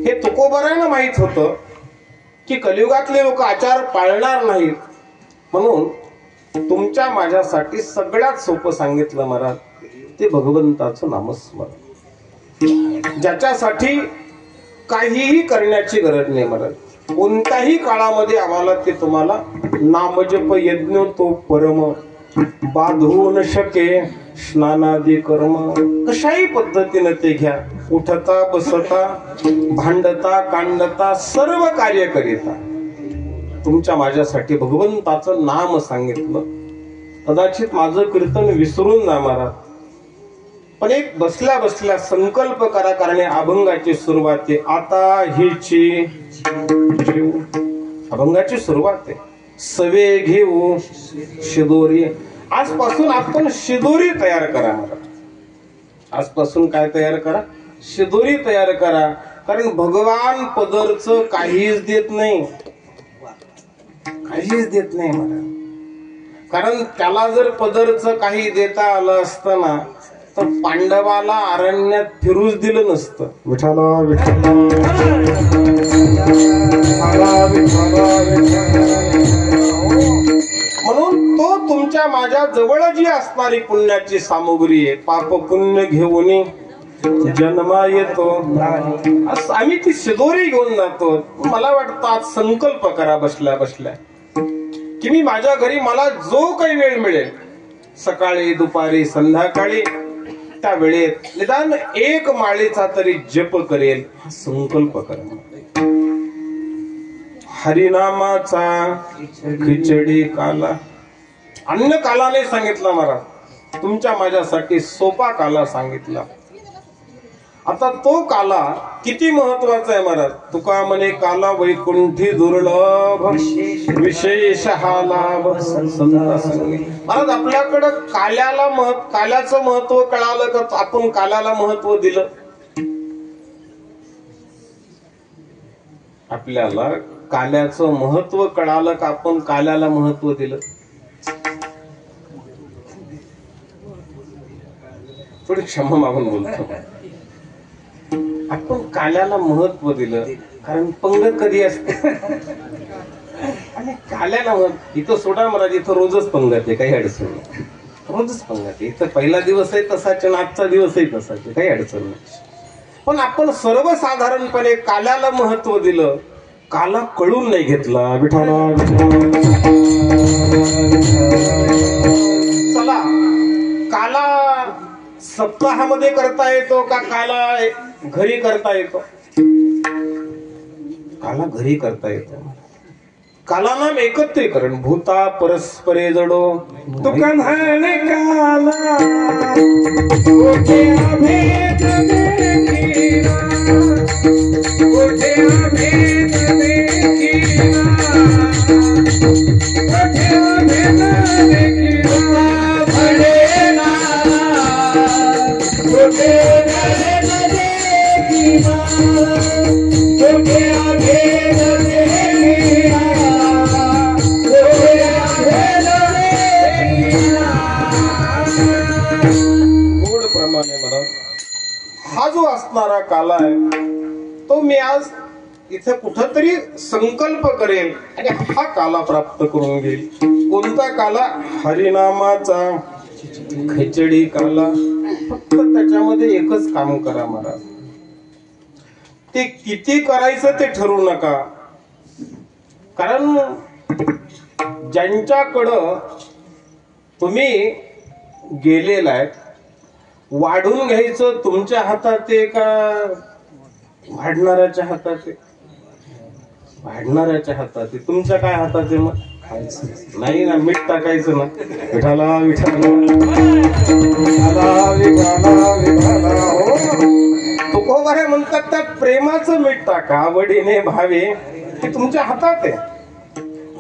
हे तुकोबारांना माहित होतं की कलियुगातले लोक आचार पाळणार नाहीत, म्हणून तुमच्या माझ्यासाठी सगळ्यात सोपं सांगितलं महाराज, ते भगवंताचं नामस्मरण, ज्याच्यासाठी काहीही करण्याची गरज नाही महाराज. कोणत्याही काळामध्ये आम्हाला ते तुम्हाला नामजप यज्ञ तो परम बाधू न शके स्नानादी कर्म, कशाही पद्धतीने ते घ्या. उठता बसता भांडता कांडता सर्व कार्य करिता तुमच्या माझ्यासाठी भगवंताचं नाम सांगितलं. कदाचित माझं कीर्तन विसरून जा महाराज, पण एक बसल्या बसल्या संकल्प करा, कारण अभंगाची सुरुवात आहे. आता हिची जीव, अभंगाची सुरुवात आहे. सवे घेऊ शिदोरी, आजपासून आपण शिदोरी तयार करा महाराज. आजपासून काय तयार करा? शिदोरी तयार करा. कारण भगवान पदरचं काहीच देत नाही, काहीच देत नाही महाराज. कारण त्याला जर पदरचं काही देता आलं असतं ना, तर पांडवाला अरण्यात फिरूच दिलं नसतं. विठाला विठाला म्हणून तो तुमच्या माझ्या जवळ जी असणारी पुण्याची सामुग्री आहे, पाप पुण्य घेऊन जन्मा येतो, आम्ही ती शिदोरी घेऊन जातो. मला वाटतं आज संकल्प करा बसल्या बसल्या की मी माझ्या घरी मला जो काही वेळ मिळेल, सकाळी दुपारी संध्याकाळी, त्या वेळेत निदान एक माळेचा तरी जप करेल, संकल्प करा. हरिनामाचा खिचडी काला, अन्न काला नाही सांगितला महाराज, तुमच्या माझ्यासाठी सोपा काला सांगितला. आता तो काला किती महत्वाचा आहे महाराज. तुका म्हणे काला वैकुंठी दुर्लभ विशेष हा लाभ संत संगी. महाराज आपल्याकडं काल्याचं महत्व कळालं का आपण काल्याला महत्व दिलं? आपल्याला काल्याचं महत्व कळालं का आपण काल्याला महत्व दिलं? थोडी क्षमा मागून बोलतो. आपण काल्याला महत्व दिलं कारण पंगत कधी असते आणि काल्याला इथं सोडा महाराज, इथं रोजच पंगत आहे, काही अडचण नाही. रोजच पंगत आहे इथं. पहिला दिवस आहे तसाच, आजचा दिवसही तसाच, काही अडचण नाही. पण आपण सर्वसाधारणपणे काल्याला महत्व दिलं, काला कळून नाही घेतला. विठाला चला, काला सप्ताहामध्ये करता येतो का काला घरी करता येतो? काला घरी करता येतो. काला नाम एकत्रीकरण, भूता परस्परे जडो तुका म्हणे काला कुठे अभेद देखीला, कुठे अभेद देखीला, कुठे अभेद देखीला भडेना, कुठे अभेद देखीला, कुठे अभेद देखीला, कुठे अभेद देखीला. गोड प्रमाणे मला हा जो असणारा काला आहे तो मी आज इथे कुठंतरी संकल्प करेल आणि हा काला प्राप्त करून घेईल. कोणता काला? हरिनामाचा खिचडी काला. फक्त त्याच्यामध्ये एकच काम करा महाराज, ते किती करायचं ते ठरवू नका. कारण ज्यांच्याकडं तुम्ही गेलेला आहे, वाढून घ्यायचं तुमच्या हातात आहे का वाढणाऱ्याच्या हातात आहे? वाढणाऱ्याच्या हातात आहे. तुमच्या काय हातात आहे? मग नाही ना, मीठ टाकायचं ना. विठाला विठाला तुकोबारे म्हणतात त्या प्रेमाचं मीठ टाका, आवडीने भावे, ते तुमच्या हातात आहे.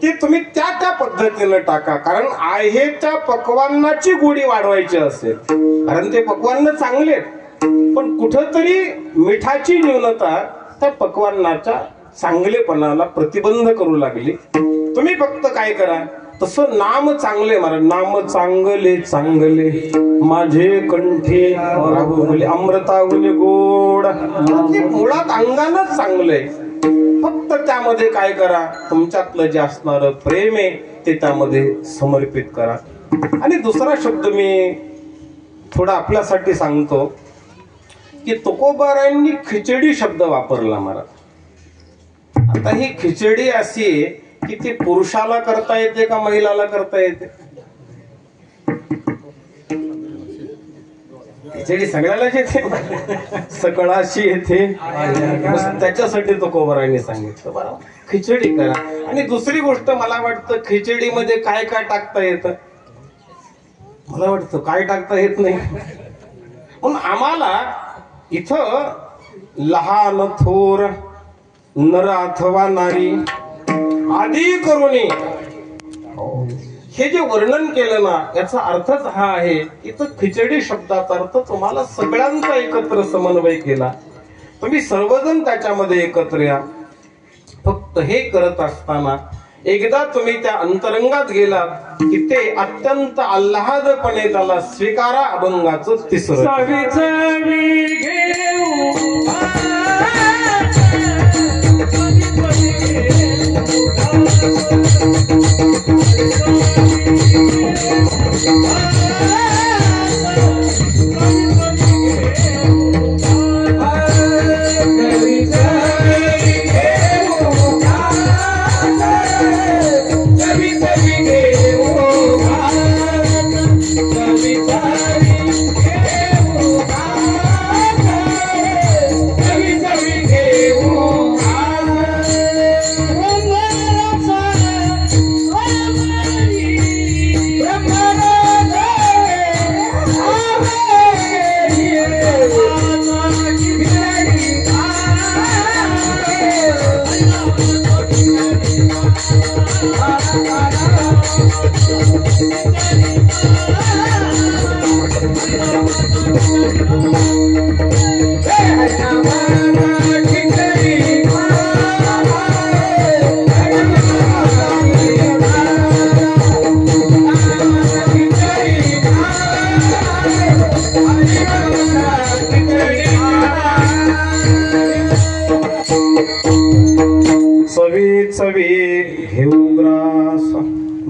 ते तुम्ही त्या त्या पद्धतीने टाका. कारण आहे त्या पक्वान्नाची गोडी वाढवायची असेल, कारण ते पक्वान्न चांगले, पण कुठंतरी मिठाची न्यूनता त्या पक्वान्नाच्या चांगलेपणाला प्रतिबंध करू लागली. तुम्ही फक्त काय करा, तसं नाम चांगले महाराज, नाम चांगले चांगले माझे कंठी राहुले अमृताहुले गोड. ते मुळात अंगानच चांगलंय, फक्त त्यामध्ये काय करा, तुमच्यातलं जे असणार प्रेम आहे ते त्यामध्ये समर्पित करा. आणि दुसरा शब्द मी थोडा आपल्यासाठी सांगतो की तुकोबारायांनी खिचडी शब्द वापरला महाराज. आता ही खिचडी अशी आहे की ती पुरुषाला करता येते का महिलाला करता येते? खिचडी सगळ्यालाच येते, सकळाशी येते. त्याच्यासाठी तुकोबारायांनी सांगितलं बरं खिचडी करा. आणि दुसरी गोष्ट मला वाटतं खिचडीमध्ये काय काय टाकता येतं, मला वाटतं काय टाकता येत नाही. म्हणून आम्हाला इथं लहान थोर नर अथवा नारी आदी करुणी हे जे वर्णन केलं ना, याचा अर्थच हा आहे. इथं खिचडी शब्दाचा अर्थ तुम्हाला सगळ्यांचा एकत्र समन्वय केला, तुम्ही सर्वजण त्याच्यामध्ये एकत्र या. फक्त हे करत असताना एकदा तुम्ही त्या अंतरंगात गेलात की ते अत्यंत आल्हादपणे त्याला स्वीकारा. अभंगाचं तिसरं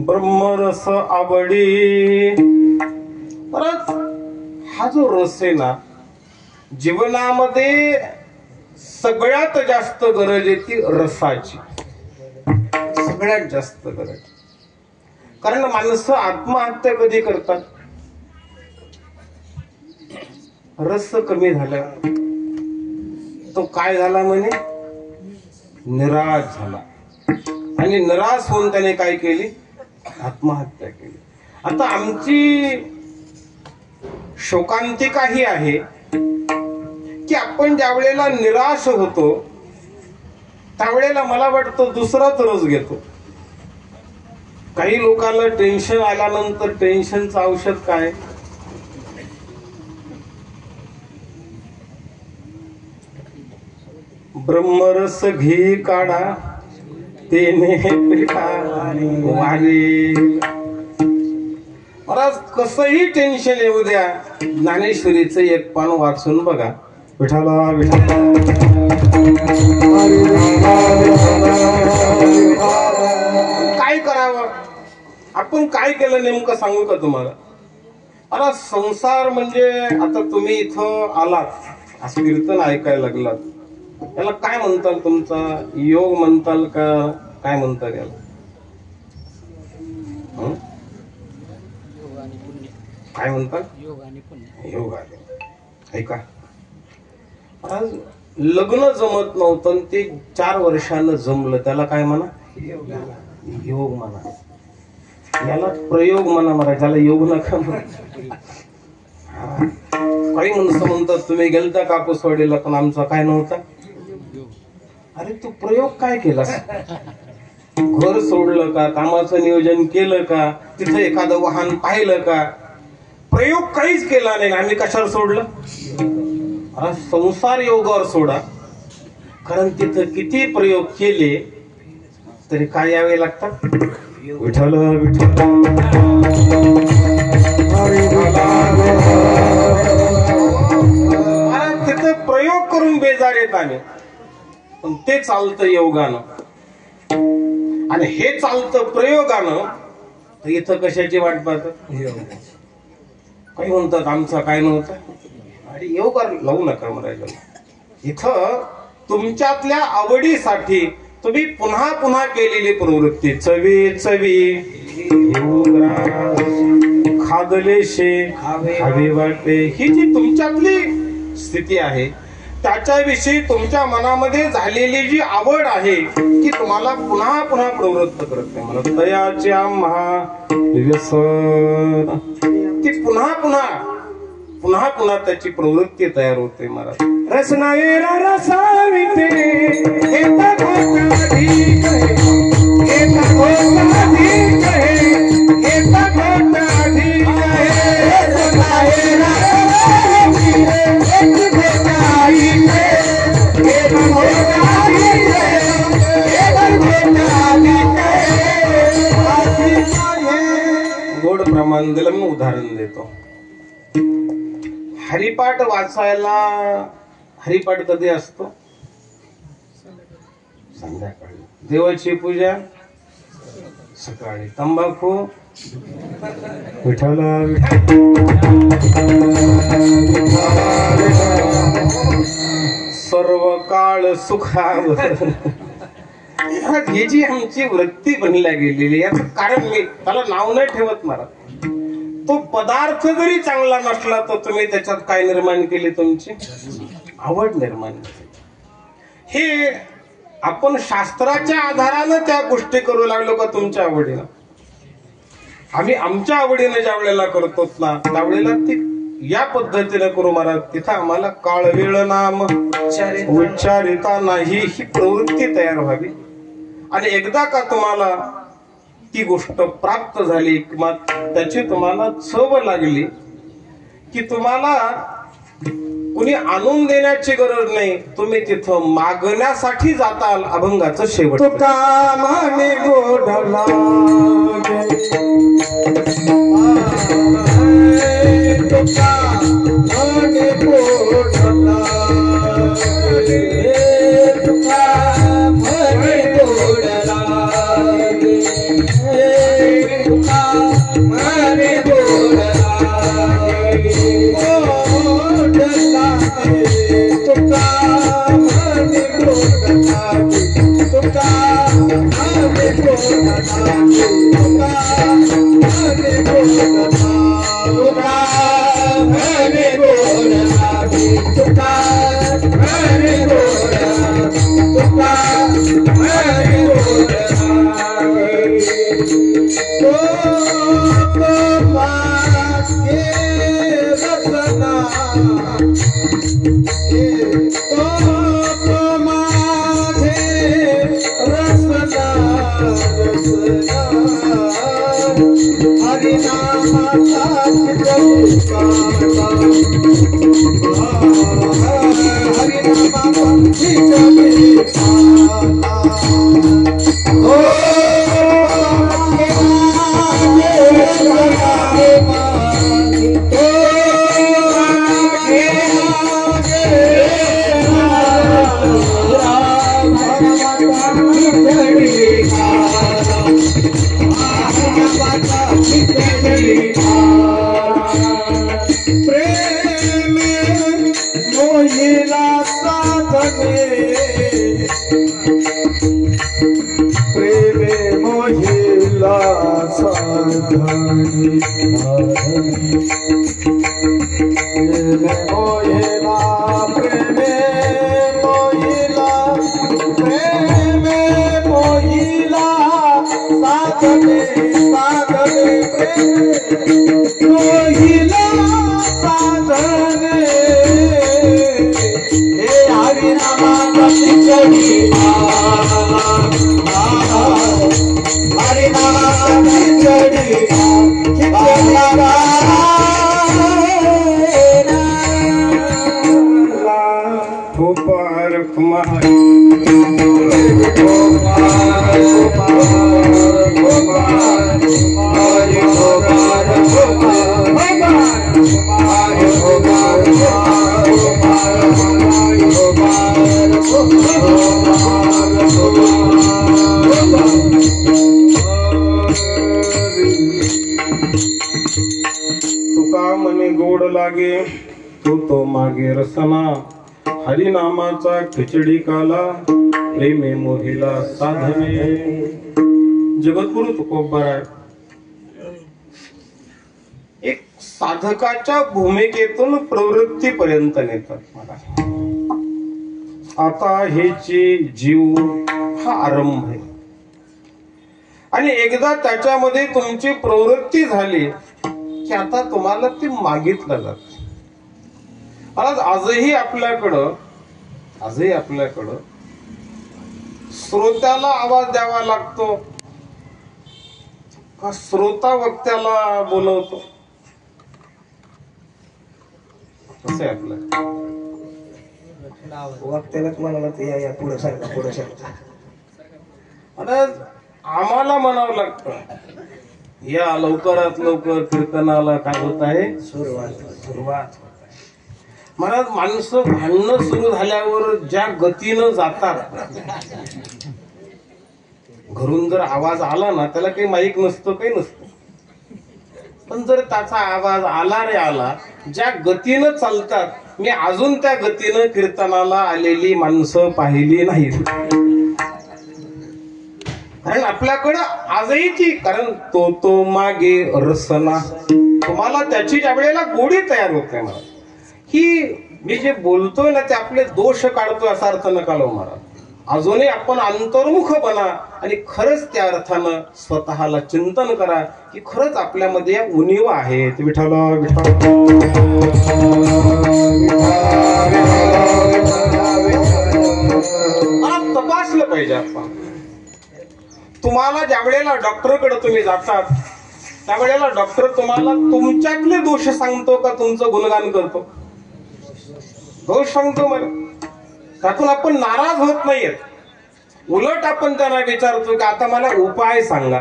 ब्रह्मरस आवडी. परत हा जो रस आहे ना, जीवनामध्ये सगळ्यात जास्त गरज आहे ती रसाची, सगळ्यात जास्त गरज. कारण माणसं आत्महत्या कधी करतात, रस कमी झाला. तो काय झाला म्हणे, निराश झाला. आणि निराश होऊन त्याने काय केली, आत्महत्या केली. आता आमची शोकांतिका ही आहे की आपण ज्या वेळेला निराश होतो त्यावेळेला मला वाटतं दुसराच रस घेतो. काही लोकांना टेन्शन आल्यानंतर टेन्शनचं औषध काय, ब्रह्मरस घी काढा तेने वारे. महाराज कसंही टेन्शन येऊ द्या, ज्ञानेश्वरीचं एक पान वाचून बघा. विठाला विठाला काय करावं, आपण काय केलं नेमकं सांगू का तुम्हाला. अरे संसार म्हणजे, आता तुम्ही इथं आलात असं कीर्तन ऐकायला लागलात, याला काय म्हणताल, तुमचा योग म्हणताल का काय म्हणताल याला, काय म्हणतात, योग आले. ऐका, आज लग्न जमत नव्हतं ते 4 वर्षानं जमलं, त्याला काय म्हणा, योग म्हणा. याला प्रयोग म्हणा महाराज, त्याला योग नका म्हणा. काही माणसं म्हणतात तुम्ही गेलता कापूसवाडीला पण आमचा काय नव्हता. अरे तू प्रयोग काय केला, घर सोडलं का, कामाचं नियोजन केलं का, तिथं एखादं वाहन पाहिलं का, प्रयोग काहीच केला नाही. आम्ही कशावर सोडलं, अरे संसार योगावर सोडा. कारण तिथं किती प्रयोग केले तरी काय यावे लागतात, विठ्ठल विठ्ठल तिथे प्रयोग करून बेजार येत आले, पण ते चालतं योगानं आणि हे चालतं प्रयोगानं. तर इथं कशाची वाट पाहत? काही म्हणतात आमचा काय नव्हतं. अरे योग लावू नका महाराज. इथं तुमच्यातल्या आवडीसाठी तुम्ही पुन्हा पुन्हा केलेली प्रवृत्ती, चवी चवी खादलेशे खावे वाटते, ही जी तुमच्यातली स्थिती आहे त्याच्याविषयी तुमच्या मनामध्ये झालेली जी आवड आहे की तुम्हाला पुन्हा पुन्हा प्रवृत्त करत नाही. मला दयाच्या महाव्यसन ती पुन्हा पुन्हा पुन्हा पुन्हा त्याची प्रवृत्ती तयार होते. महाराज रसनावेरा रसाविते एता घोटाधी कहे, एता घोटाधी कहे, एता घोटाधी कहे. रसनावेरा रसाविते एता घोटाधी कहे, एता घोटाधी कहे, एता घोटाधी कहे. गोड प्रमाण दिलं मी उदाहरण देतो. हरिपाठ वाचायला, हरिपाठ कधी असतो? संध्याकाळी. देवाची पूजा सकाळी. तंबाखू विठ्ठल सर्व काळ सुखावर. ही जी आमची वृत्ती बनल्या गेलेली याचं कारण मी त्याला नाव नाही ठेवत. मला तो पदार्थ जरी चांगला नसला तर तुम्ही त्याच्यात काय निर्माण केली? तुमची आवड निर्माण केली. हे आपण शास्त्राच्या आधारानं त्या गोष्टी करू लागलो का तुमच्या आवडीनं? आम्ही आमच्या आवडीनं ज्या वेळेला करतो ना त्यावेळेला ती या पद्धतीने करू महाराज. तिथं आम्हाला काळ वेळ नाम उच्चारिता नाही ही प्रवृत्ती तयार व्हावी. आणि एकदा का तुम्हाला ती गोष्ट प्राप्त झाली किंवा त्याची तुम्हाला चव लागली की तुम्हाला कुणी आणून देण्याची गरज नाही, तुम्ही तिथं मागण्यासाठी जाताल. अभंगाचं शेवट. तुका माने गोडला तुका माने गोडला तुका माने गोडला तुका माने गोडला गोडला तुका माने गोडला तुका माने गोडला तुका माने गोडला तुका माने गोडला तुका माने गोडला तुका माने गोडला तो मागे रसना तो मागे रसना रसना हरिनामाचा प्रेम मोहिला साधने प्रेम मोहिला साधने मोहिला प्रेम मोहिला प्रेम मोहिला साधने साधने मोहिला साधने हे हरिनामाचा खिचडी हरिनामाचा खिचडी पारख तुका मने गोड लागे तो मागे रसना, हरिनामाचा खिचडी काला, प्रेमे मोहिला साधने. जगद्गुरु तुकोबाराय एक साधकाच्या भूमिकेतून प्रवृत्तीपर्यंत नेतात मला. आता हेची जीव हा आरंभ आहे आणि एकदा त्याच्यामध्ये तुमची प्रवृत्ती झाली की आता तुम्हाला ती मागितलं जात. आजही आपल्याकडं श्रोत्याला आवाज द्यावा लागतो का श्रोता वक्त्याला बोलवतो? कसं आहे आपलं वक्त्यालाच म्हणाला तर या पुढे सारखा पुढे सारखा. आता आम्हाला म्हणावं लागतं या लवकरात लवकर कीर्तनाला काय होत आहे? सुरुवात. महाराज माणसं भांडणं सुरू झाल्यावर ज्या गतीनं जातात, घरून जर आवाज आला ना त्याला काही माईक नसतं, काही नसतं, पण जर त्याचा आवाज आला रे आला, ज्या गतीनं चालतात मी अजून त्या गतीनं कीर्तनाला आलेली माणसं पाहिली नाहीत. कारण आपल्याकडं आजही ती, कारण तो मागे रसना, तुम्हाला त्याची ज्या वेळेला गोडी तयार होते मला, ही मी जे बोलतोय ना ते आपले दोष काढतोय असा अर्थ नका लावू महाराज. अजूनही आपण अंतर्मुख बना आणि खरंच त्या अर्थानं स्वतःला चिंतन करा की खरंच आपल्यामध्ये या उणीव आहेत. विठ्ठला विठ्ठल तपासलं पाहिजे आपण. तुम्हाला ज्या वेळेला डॉक्टरकडे तुम्ही जातात त्यावेळेला डॉक्टर तुम्हाला तुमच्यातले दोष सांगतो का तुमचं गुणगान करतो? दोष सांगतो. मला त्यातून आपण नाराज होत नाहीयेत, उलट आपण त्यांना विचारतो की आता मला उपाय सांगा,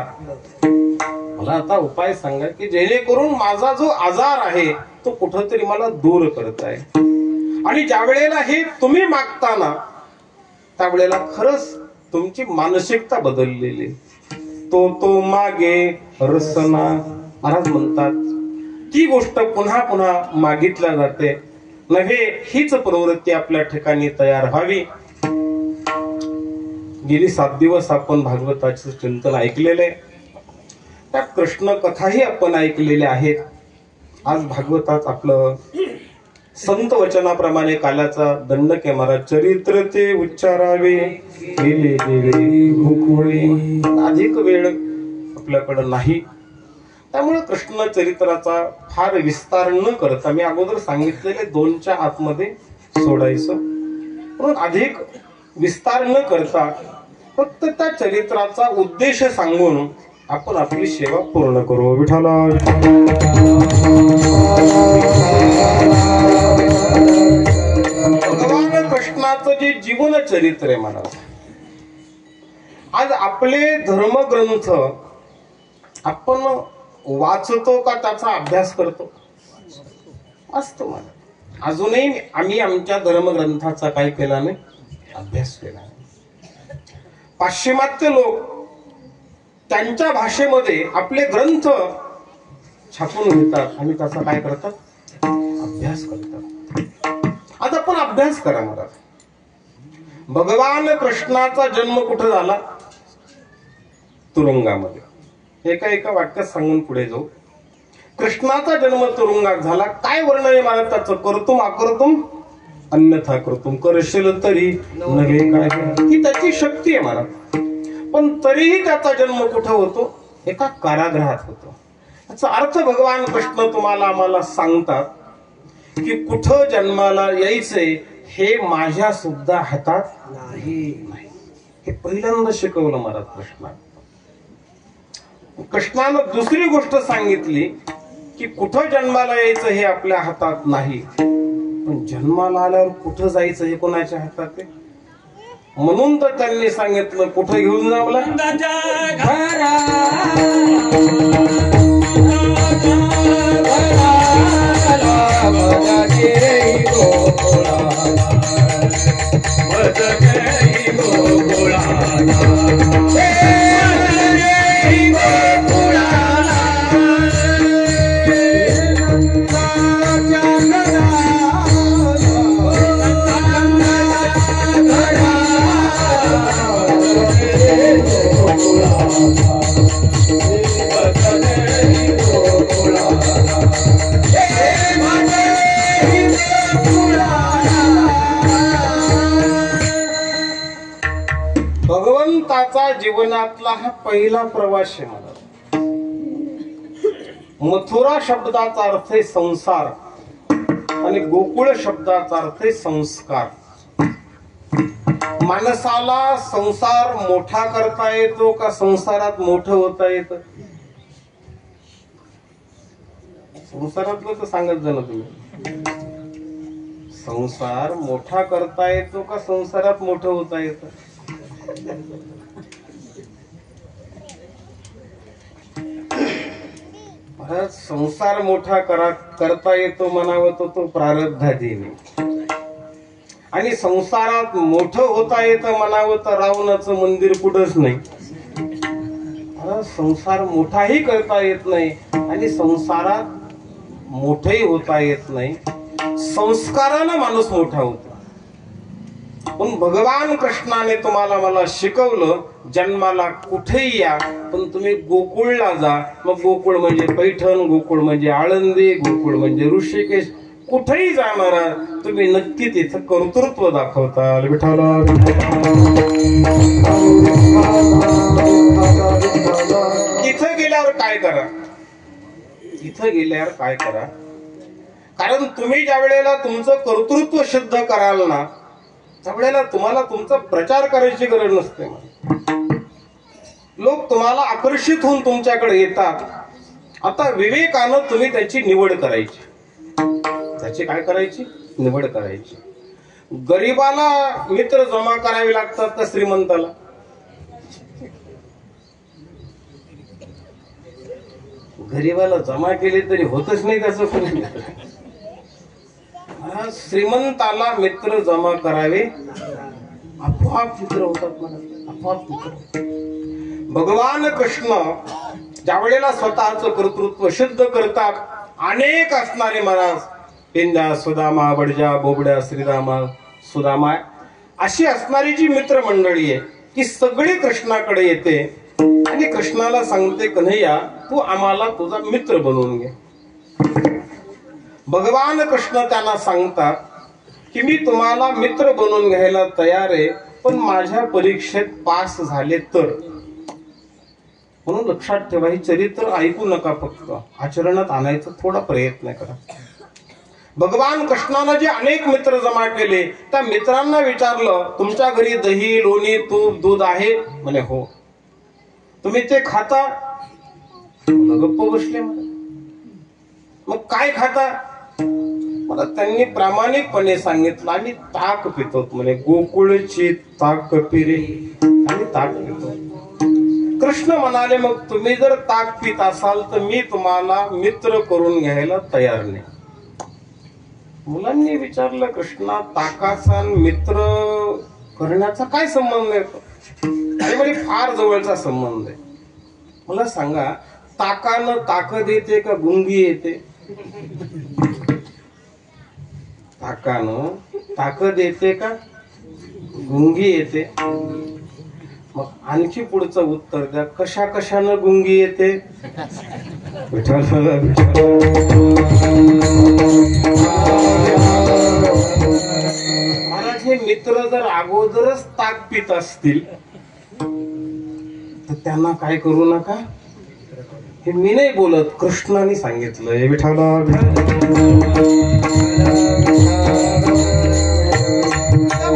मला आता उपाय सांगा की जेणेकरून माझा जो आजार आहे तो कुठंतरी मला दूर करताय. आणि ज्या वेळेला हे तुम्ही मागताना त्यावेळेला खरंच तुमची मानसिकता बदललेली. तो मागे रसना महाराज म्हणतात ती गोष्ट पुन्हा पुन्हा मागितल्या जाते नव्हे, हीच प्रवृत्ती आपल्या ठिकाणी तयार व्हावी. गेली 7 दिवस आपण भागवताचं चिंतन ऐकलेले, त्या कृष्ण कथाही आपण ऐकलेल्या आहेत. आज भागवतात आपलं संत वचनाप्रमाणे काल्याचा दंडक आहे महाराज. चरित्र ते उच्चारावे गेले गेले मुकुळे. अधिक वेळ आपल्याकडं नाही, त्यामुळे कृष्ण चरित्राचा फार विस्तार न करता मी अगोदर सांगितलेले 2च्या आतमध्ये सोडायचं, म्हणून अधिक विस्तार न करता फक्त त्या चरित्राचा उद्देश सांगून आपण आपली सेवा पूर्ण करू. विठ्ठला भगवान कृष्णाचं जे जीवन चरित्र आहे महाराज, आज आपले धर्मग्रंथ आपण वाचतो का त्याचा अभ्यास करतो? असतो मला. अजूनही आम्ही आमच्या धर्मग्रंथाचा काय केला नाही? अभ्यास केला. पाश्चिमात्य लोक त्यांच्या भाषेमध्ये आपले ग्रंथ छापून घेतात आणि त्याचा काय करतात? अभ्यास करतात. आज आपण अभ्यास करा महाराज. भगवान कृष्णाचा जन्म कुठे झाला? तुरुंगामध्ये. एका वाक्यात सांगून पुढे जाऊ. कृष्णाचा जन्म तुरुंगात झाला. काय वर्णन आहे महाराज त्याचं? कर्तुम अकर्तुम अन्यथा कर्तुम, करशील तरी नव्हे काय, ही त्याची शक्ती आहे महाराज. पण तरीही त्याचा जन्म कुठं होतो? एका कारागृहात होतो. याचा अर्थ भगवान कृष्ण तुम्हाला आम्हाला सांगतात की कुठं जन्माला यायचंय हे माझ्या सुद्धा हातात नाही. हे पहिल्यांदा शिकवलं महाराज कृष्णाने. कृष्णानं दुसरी गोष्ट सांगितली की कुठं जन्माला यायचं हे आपल्या हातात नाही, पण जन्माला आल्यावर कुठं जायचं हे कोणाच्या हातात आहे? म्हणून तर त्यांनी सांगितलं कुठं घेऊन जा मला भगवंताचा जीवनातला हा पहिला प्रवास आहे. मला मथुरा शब्दाचा अर्थ आहे संसार आणि गोकुळ शब्दाचा अर्थ आहे संस्कार. माणसाला संसार मोठा करता येतो का संसारात मोठं होता येतं? संसारातलं तर सांगत जा ना तुम्ही. संसार मोठा करता येतो का संसारात मोठं होता येतं? संसार मोठा करता येतो म्हणावं तो प्रारब्धाधीन आणि संसारात मोठं होता येतं म्हणावं तर रावणाचं मंदिर कुठंच नाही. संसार मोठाही करता येत नाही आणि संसारात मोठंही होता येत नाही. संस्कारानं माणूस मोठा होतो. पण भगवान कृष्णाने तुम्हाला मला शिकवलं जन्माला कुठेही या पण तुम्ही गोकुळला जा. मग गोकुळ म्हणजे पैठण, गोकुळ म्हणजे आळंदी, गोकुळ म्हणजे ऋषिकेश. कुठेही जाणार तुम्ही नक्की तिथं कर्तृत्व दाखवता. विठाला तिथं गेल्यावर काय करा? तिथं गेल्यावर काय करा? कारण तुम्ही ज्या वेळेला तुमचं कर्तृत्व सिद्ध कराल ना त्यावेळेला तुम्हाला तुमचा प्रचार करायची गरज नसते. लोक तुम्हाला आकर्षित होऊन तुमच्याकडे येतात. आता विवेकानं तुम्ही त्याची निवड करायची. त्याची काय करायची? निवड करायची. गरीबाला मित्र जमा करावे लागतात का श्रीमंताला? गरीबाला जमा केले तरी होतच नाही त्याचं कोणी. श्रीमंताला मित्र जमा करावे आपोआप मित्र होतात. आपोआप मित्र. भगवान कृष्ण ज्या वेळेला स्वतःच कर्तृत्व सिद्ध करतात अनेक असणारे महाराज पिंद्या, सुदामा, बडजा, बोबड्या, श्रीरामा, सुदामा अशी असणारी जी मित्रमंडळी आहे ती सगळी कृष्णाकडे येते आणि कृष्णाला सांगते कन्हैया तू आम्हाला तुझा मित्र बनवून घे. भगवान कृष्ण त्यांना सांगतात की मी तुम्हाला मित्र बनवून घ्यायला तयार आहे पण माझ्या परीक्षेत पास झाले तर. म्हणून लक्षात ठेवा हे चरित्र ऐकू नका, फक्त आचरणात आणायचा थोडा प्रयत्न करा. भगवान कृष्णानं जे अनेक मित्र जमा केले त्या मित्रांना विचारलं तुमच्या घरी दही, लोणी, तूप, दूध आहे म्हणे हो. तुम्ही ते खाता? गप्प बसले. मग काय खाता? मला त्यांनी प्रामाणिकपणे सांगितलं आम्ही ताक पितो म्हणे. गोकुळची ताक पिरे आणि ताक पितो. कृष्ण म्हणाले मग तुम्ही जर ताक पित असाल तर मी तुम्हाला मित्र करून घ्यायला तयार नाही. मुलांनी विचारलं कृष्णा ताकाचा मित्र करण्याचा काय संबंध येतो? आणि म्हणजे फार जवळचा संबंध आहे. मला सांगा ताकानं ताकद येते का गुंगी येते? ताकानं ताकद येते का गुंगी येते? मग आणखी पुढचं उत्तर द्या. कशा कशानं गुंगी येते? महाराज हे मित्र जर अगोदरच ताक पित असतील तर त्यांना काय करू नका. हे मी नाही बोलत, कृष्णाने सांगितलंय. विठाला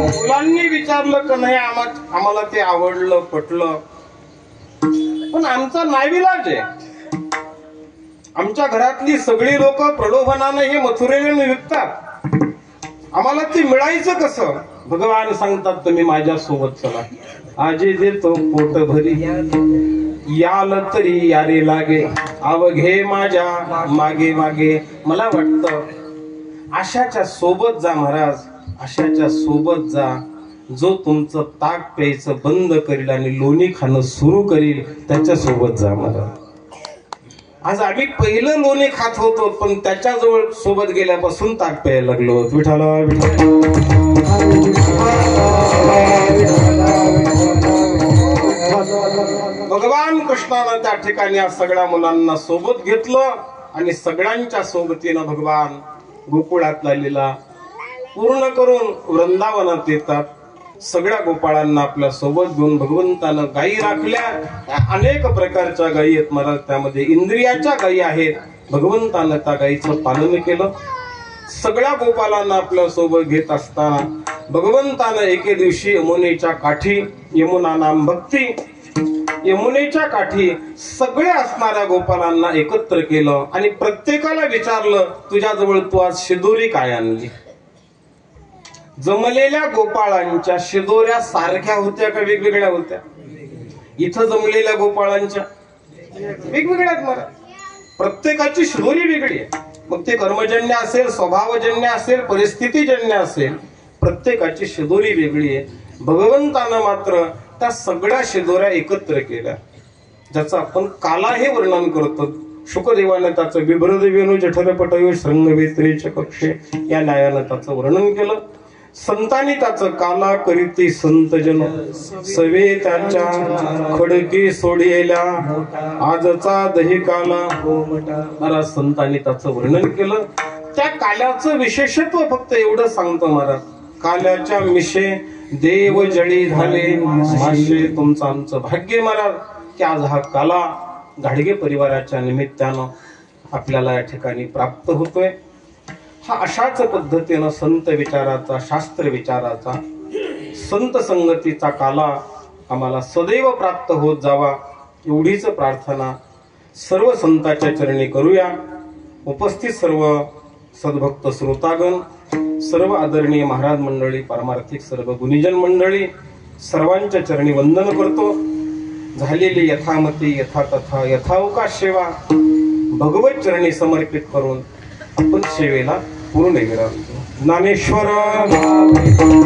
मुलांनी विचारलं का नाही आम्हाला ते आवडलं पटलं पण आमचा नाईलाज आहे. आमच्या घरातली सगळी लोक प्रलोभनानं हे मथुरेला विकतात. आम्हाला ते मिळायचं कसं? भगवान सांगतात तुम्ही माझ्या सोबत चला, आजी देतो पोट भरी, याल तरी यारे लागे, अवघे माझ्या मागे मागे. मला वाटतं अशाच्या सोबत जा महाराज, अशाच्या सोबत जा जो तुमचं ताक प्यायचं बंद करील आणि लोणी खाणं सुरू करील, त्याच्या सोबत जा महाराज. आज आम्ही पहिलं लोणी खात होतो, पण त्याच्याजवळ सोबत गेल्यापासून ताक प्यायला लागलो. विठाला भगवान कृष्णानं त्या ठिकाणी या सगळ्या मुलांना सोबत घेतलं आणि सगळ्यांच्या सोबतीनं भगवान गोकुळातला लीला पूर्ण करून वृंदावनात येतात. सगळ्या गोपाळांना आपल्या सोबत घेऊन भगवंतानं गायी राखल्या. अनेक प्रकारच्या गायी आहेत महाराज, त्यामध्ये इंद्रियाच्या गायी आहेत. भगवंतानं त्या गायीचं पालन केलं. सगळ्या गोपालांना आपल्या सोबत घेत असताना भगवंतानं एके दिवशी यमुनेच्या काठी, यमुना नाम भक्ती, यमुनेच्या काठी सगळे असणाऱ्या गोपालांना एकत्र केलं आणि प्रत्येकाला विचारलं, तुझ्याजवळ तू आज शिदोरी काय आणली? जमलेल्या गोपाळांच्या शिदोऱ्या सारख्या होत्या का वेगवेगळ्या होत्या? इथं जमलेल्या गोपाळांच्या वेगवेगळ्या आहेत महाराज. प्रत्येकाची शिदोरी वेगळी आहे. मग ते कर्मजन्य असेल, स्वभावजन्य असेल, परिस्थितीजन्य असेल, प्रत्येकाची शिदोरी वेगळी आहे. भगवंतानं मात्र त्या सगळ्या शिदोऱ्या एकत्र केल्या, ज्याचं आपण काला हे वर्णन करतो. शुकदेवानं त्याचं बिभ्रद वेणू जठरपटवे श्रृंगवेत्रेच कक्षे या न्यायानं त्याचं वर्णन केलं. संतांनी त्याचं काला करीती संतजन, सवे त्याच्या खडकी सोडियेल्या, आजचा दही काला. महाराज संतांनी त्याचं वर्णन केलं. त्या काल्याचं विशेषत्व फक्त एवढं सांगतो महाराज, काल्याच्या मिशे देव जळी झाले माशे. तुमचं आमचं भाग्य महाराज की आज हा काला घाडगे परिवाराच्या निमित्तानं आपल्याला या ठिकाणी प्राप्त होतोय. हा अशाच पद्धतीनं संत विचाराचा, शास्त्र विचाराचा, संत संगतीचा काला आम्हाला सदैव प्राप्त होत जावा, एवढीच प्रार्थना सर्व संतांच्या चरणी करूया. उपस्थित सर्व सद्भक्त श्रोतागण, सर्व आदरणीय महाराज मंडळी, पारमार्थिक सर्व गुणीजन मंडळी, सर्वांच्या चरणी वंदन करतो. झालेली यथामती यथातथा यथावकाश सेवा भगवत चरणी समर्पित करून आपण सेवेला पूर्ण विराम देऊ. ज्ञानेश्वर ज्ञानेश्वर